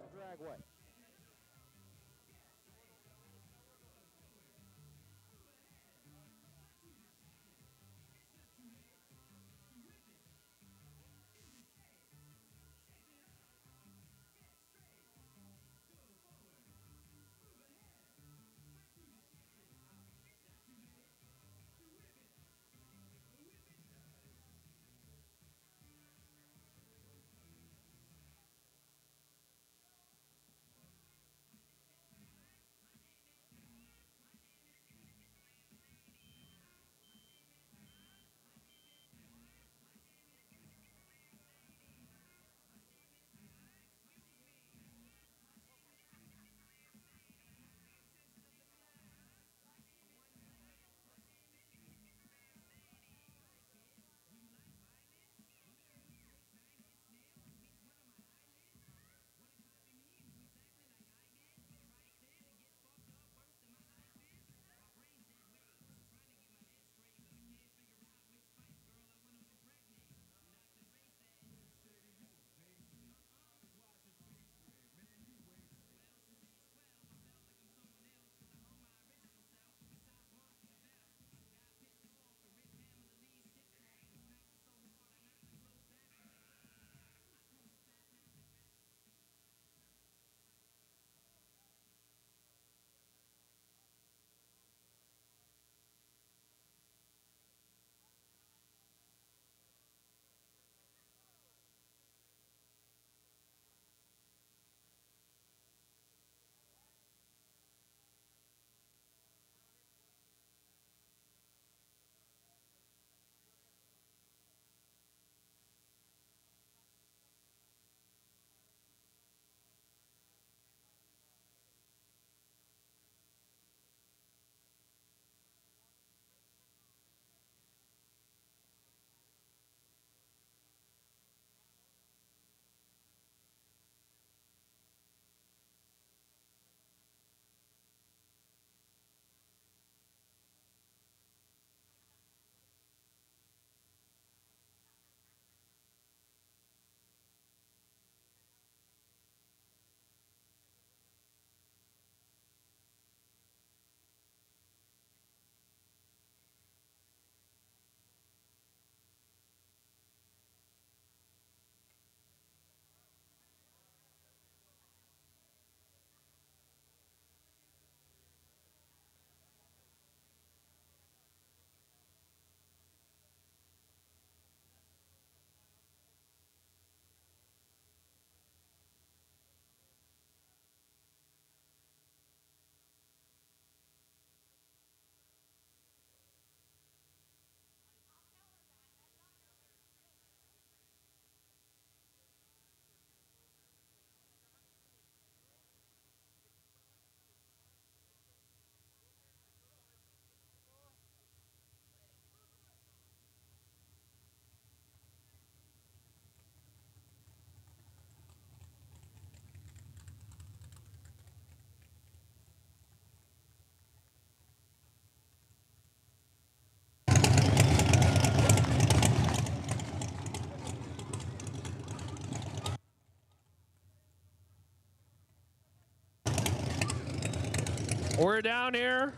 We're down here.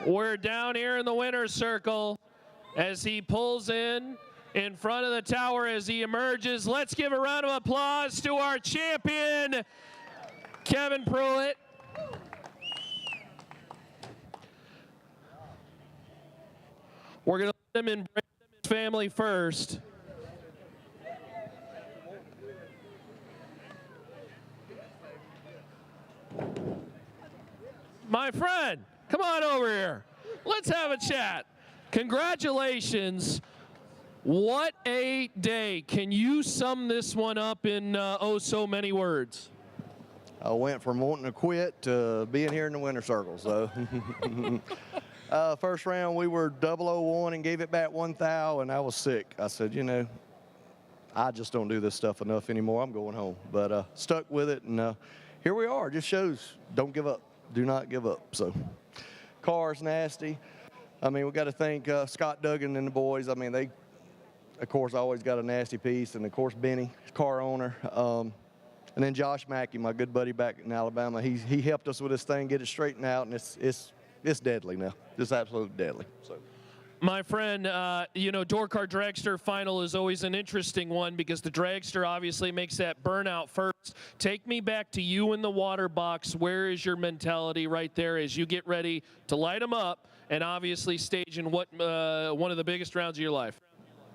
We're down here in the winner's circle as he pulls in front of the tower as he emerges. Let's give a round of applause to our champion, Kevin Pruitt. We're going to let him embrace his family first. My friend, come on over here. Let's have a chat. Congratulations. What a day. Can you sum this one up in oh so many words? I went from wanting to quit to being here in the winner's circle. So, first round we were 001 and gave it back 1 thou, and I was sick. I said, you know, I just don't do this stuff enough anymore. I'm going home. But stuck with it, and here we are. Just shows don't give up. Do not give up. So, car's nasty. I mean, we got to thank Scott Duggan and the boys. I mean, they, of course, always got a nasty piece, and of course Benny, car owner. And then Josh Mackey, my good buddy back in Alabama, he helped us with this thing, get it straightened out, and it's deadly now. It's absolutely deadly. So, my friend, you know, Door Car Dragster final is always an interesting one because the Dragster obviously makes that burnout first. Take me back to you in the water box. Where is your mentality right there as you get ready to light them up and obviously stage in what one of the biggest rounds of your life?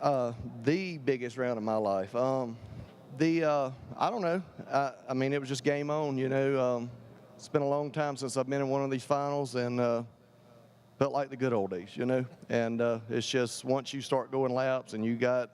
The biggest round of my life. I don't know. I mean, it was just game on, you know. It's been a long time since I've been in one of these finals, and felt like the good old days, you know. And it's just once you start going laps and you got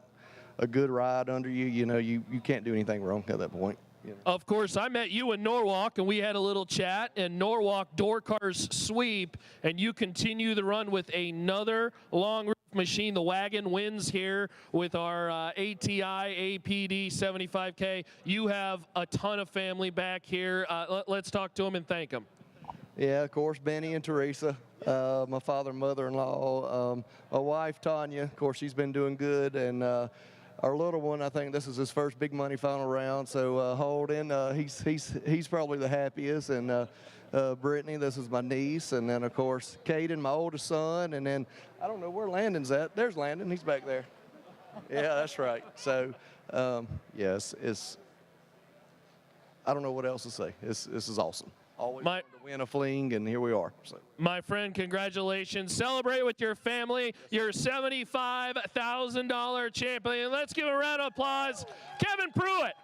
a good ride under you, you know, you can't do anything wrong at that point. You know. Of course, I met you in Norwalk, and we had a little chat, and Norwalk Door Cars sweep, and you continue the run with another long machine. The wagon wins here with our ATI APD 75K. You have a ton of family back here. Let's talk to them and thank them. Yeah, of course, Benny and Teresa, my father and mother-in-law, my wife Tanya. Of course, she's been doing good, and our little one, I think this is his first big money final round. So Holden, he's probably the happiest, and Brittany, this is my niece, and then of course Caden, my oldest son, and then I don't know where Landon's at. There's Landon, he's back there. Yeah, that's right. So yes, it's I don't know what else to say. This is awesome. Always wanted to win a Fling, and here we are. So. My friend, congratulations. Celebrate with your family, your $75,000 champion. Let's give a round of applause, Kevin Pruitt.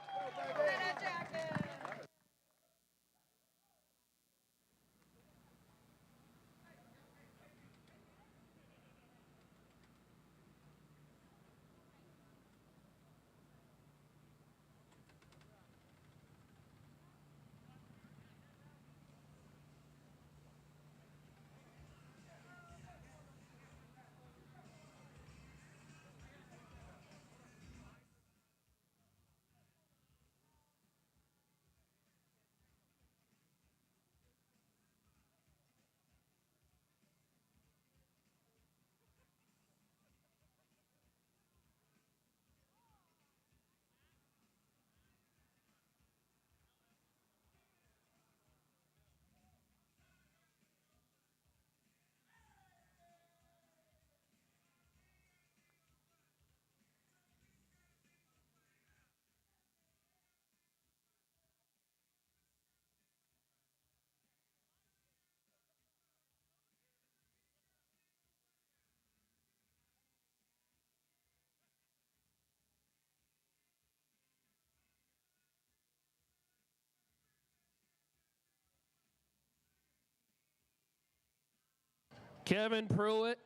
Kevin Pruitt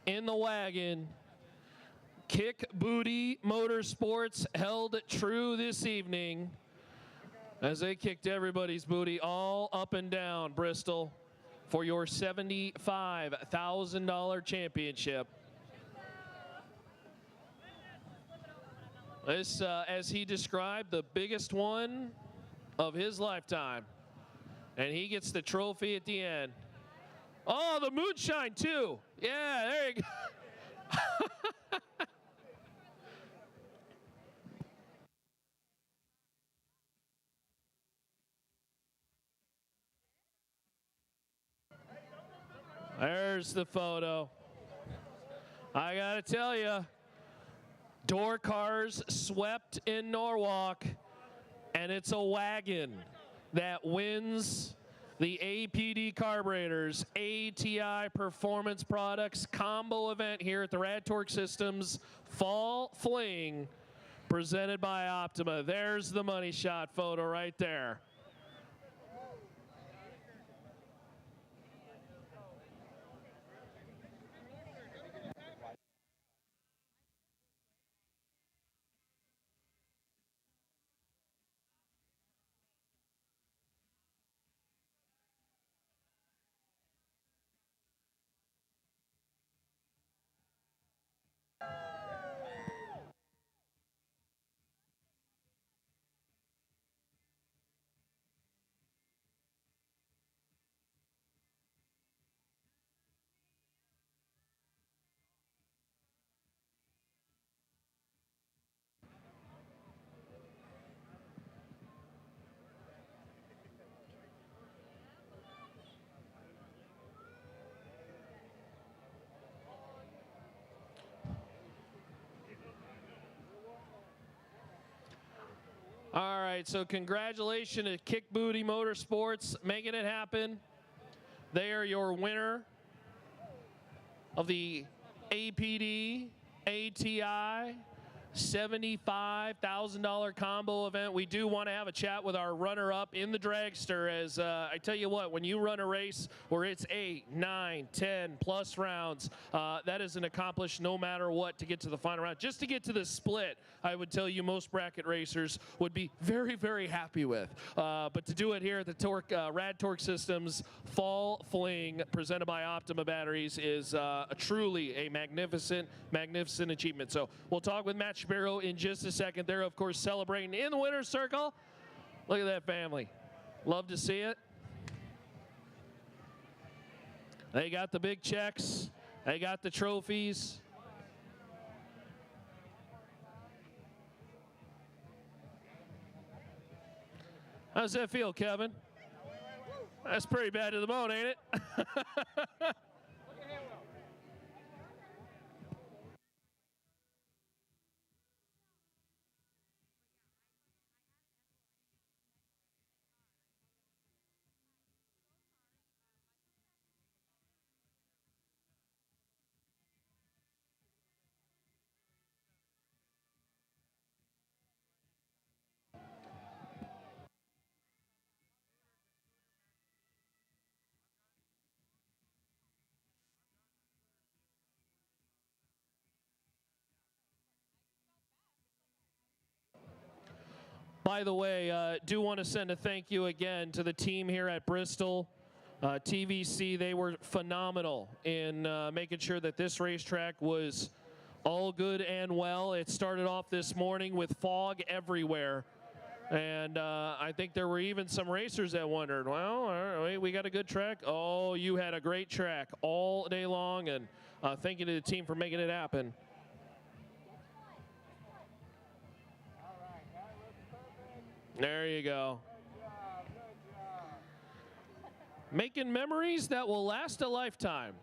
in the wagon. Kick Booty Motorsports held true this evening as they kicked everybody's booty all up and down Bristol for your $75,000 championship. This, as he described, the biggest one of his lifetime. And he gets the trophy at the end. Oh, the moonshine too. Yeah, there you go. There's the photo. I got to tell you, door cars swept in Norwalk, and it's a wagon that wins the APD Carburetors ATI Performance Products combo event here at the Rad Torque Systems Fall Fling, presented by Optima. There's the money shot photo right there. All right, so congratulations to Kick Booty Motorsports making it happen. They are your winner of the APD ATI $75,000 combo event. We do want to have a chat with our runner-up in the Dragster, as I tell you what, when you run a race where it's 8, 9, 10 plus rounds, that is an accomplished no matter what to get to the final round. Just to get to the split, I would tell you most bracket racers would be very, very happy with. But to do it here at the Rad Torque Systems Fall Fling, presented by Optima Batteries, is truly a magnificent, magnificent achievement. So we'll talk with Matt Shapiro in just a second. They're, of course, celebrating in the winner's circle. Look at that family. Love to see it. They got the big checks. They got the trophies. How's that feel, Kevin? That's pretty bad to the bone, ain't it? By the way, do want to send a thank you again to the team here at Bristol. TVC, they were phenomenal in making sure that this racetrack was all good and well. It started off this morning with fog everywhere. And I think there were even some racers that wondered, well, all right, we got a good track. Oh, you had a great track all day long, and thank you to the team for making it happen. There you go. Making memories that will last a lifetime.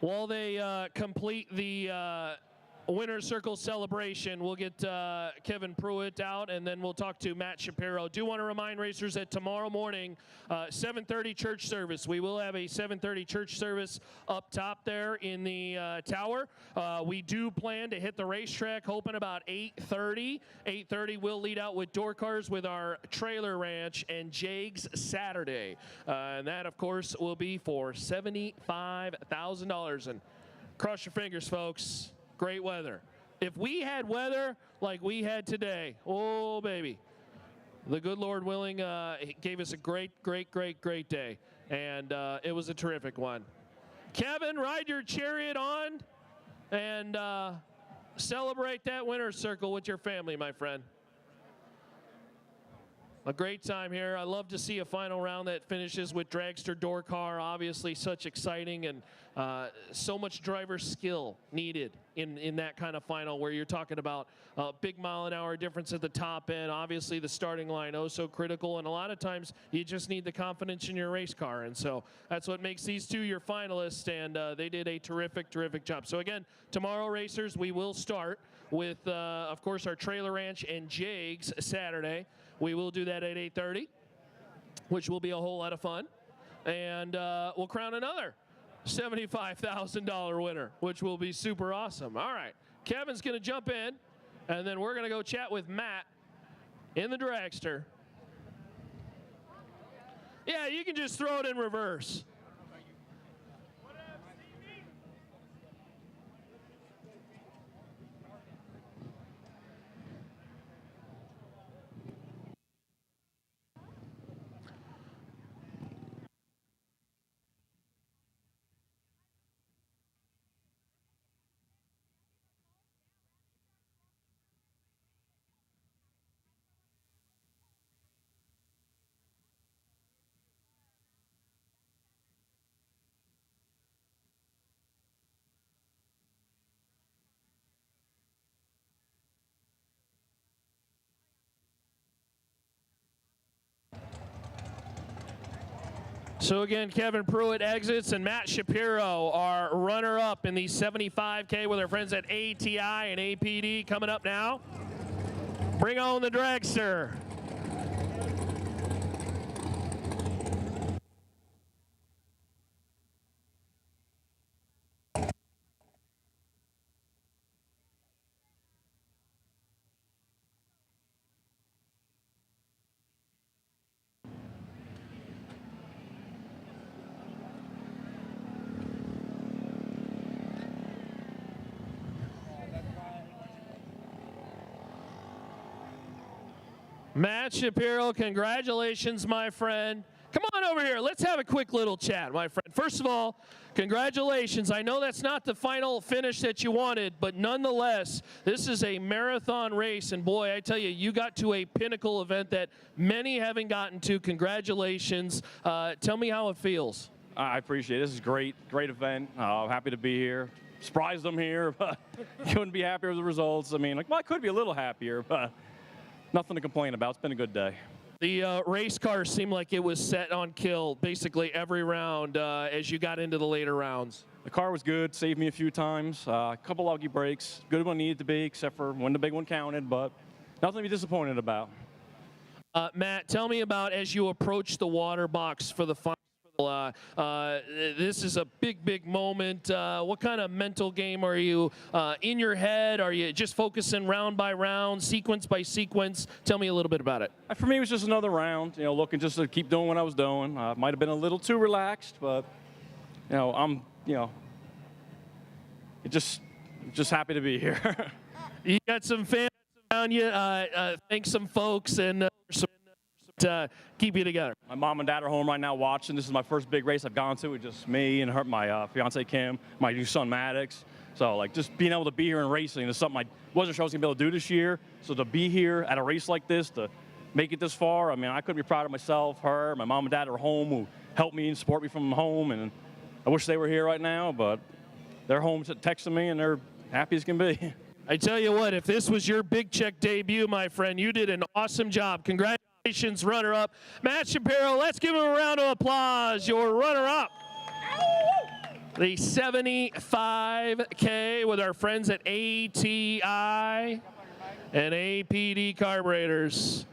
While they complete the winner's circle celebration, we'll get Kevin Pruitt out, and then we'll talk to Matt Shapiro. Do want to remind racers that tomorrow morning, 7:30 church service. We will have a 7:30 church service up top there in the tower. We do plan to hit the racetrack, hoping about 8:30. 8:30 we'll lead out with door cars with our trailer ranch and Jags Saturday. And that, of course, will be for $75,000. And cross your fingers, folks. Great weather. If we had weather like we had today, oh, baby, The good Lord willing, he gave us a great day, and it was a terrific one. Kevin, ride your chariot on and celebrate that winner's circle with your family, my friend. A great time here. I love to see a final round that finishes with Dragster door car. Obviously, such exciting and so much driver skill needed in that kind of final where you're talking about big mile-an-hour difference at the top end. Obviously, the starting line, oh so critical. And a lot of times, you just need the confidence in your race car. And so that's what makes these two your finalists. And they did a terrific job. So again, tomorrow, racers, we will start with, of course, our Trailer Ranch and Jags Saturday. We will do that at 8:30, which will be a whole lot of fun. And we'll crown another $75,000 winner, which will be super awesome. All right, Kevin's going to jump in, and then we're going to go chat with Matt in the Dragster. Yeah, you can just throw it in reverse. So again, Kevin Pruitt exits, and Matt Shapiro, our runner-up in the 75K with our friends at ATI and APD, coming up now. Bring on the Dragster. Matt Shapiro, congratulations, my friend. Come on over here. Let's have a quick little chat, my friend. First of all, congratulations. I know that's not the final finish that you wanted, but nonetheless, this is a marathon race. And boy, I tell you, you got to a pinnacle event that many haven't gotten to. Congratulations. Tell me how it feels. I appreciate it. This is a great event. I'm happy to be here. Surprised I'm here, but couldn't be happier with the results. I mean, like, well, I could be a little happier, but nothing to complain about. It's been a good day. The race car seemed like it was set on kill basically every round as you got into the later rounds. The car was good, saved me a few times. A couple lucky breaks. Good when needed to be, except for when the big one counted, but nothing to be disappointed about. Matt, tell me about as you approach the water box for the final. This is a big moment. What kind of mental game are you in your head? Are you just focusing round by round, sequence by sequence? Tell me a little bit about it. For me, it was just another round, looking just to keep doing what I was doing. Might have been a little too relaxed, but, I'm just happy to be here. You got some fans around you. Thank some folks and keep you together. My mom and dad are home right now watching. This is my first big race I've gone to with just me and my fiance Kim, my new son Maddox. So just being able to be here and racing is something I wasn't sure I was gonna be able to do this year. So to be here at a race like this, to make it this far, I mean, I couldn't be proud of myself, her, my mom and dad are home who helped me and support me from home. And I wish they were here right now, but they're home texting me and they're happy as can be. I tell you what, if this was your big check debut, my friend, you did an awesome job. Congratulations. Runner-up, Matt Shapiro. Let's give him a round of applause. Your runner-up, the 75K with our friends at ATI and APD Carburetors.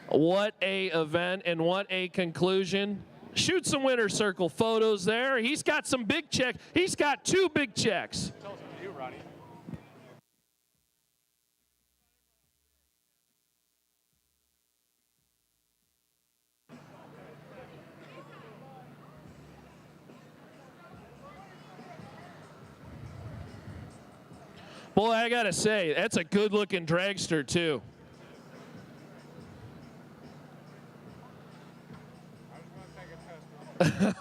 What a event and what a conclusion. Shoot some winner's circle photos there. He's got some big checks. He's got 2 big checks. Tell us what to do, Ronnie. Boy, I got to say, that's a good-looking dragster, too.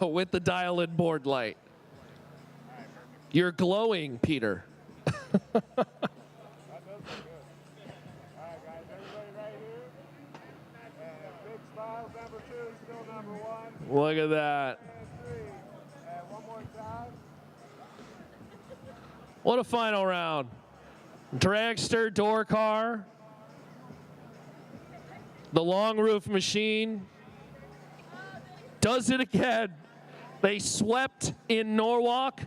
with the dial-in board light. You're glowing, Peter. Look at that. What a final round. Dragster door car. The long roof machine does it again. They swept in Norwalk.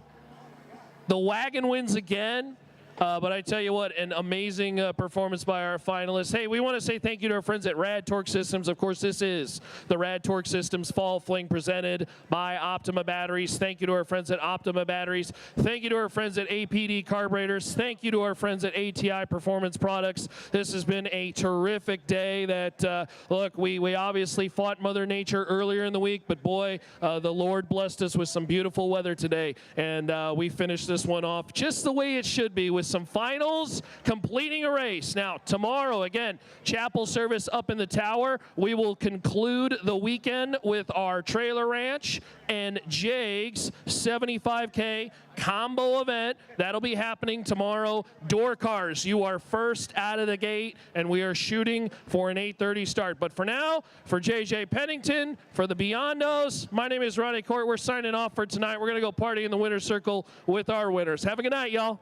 The wagon wins again. But I tell you what, an amazing performance by our finalists. Hey, we want to say thank you to our friends at Rad Torque Systems. Of course, this is the Rad Torque Systems Fall Fling presented by Optima Batteries. Thank you to our friends at Optima Batteries. Thank you to our friends at APD Carburetors. Thank you to our friends at ATI Performance Products. This has been a terrific day that, look, we obviously fought Mother Nature earlier in the week, but boy, the Lord blessed us with some beautiful weather today. And we finished this one off just the way it should be, with some finals, completing a race. Now, tomorrow, again, chapel service up in the tower. We will conclude the weekend with our trailer ranch and Jags 75K combo event. That'll be happening tomorrow. Door cars, you are first out of the gate, and we are shooting for an 8:30 start. But for now, for JJ Pennington, for the Beyondos, my name is Ronnie Court. We're signing off for tonight. We're going to go party in the winner's circle with our winners. Have a good night, y'all.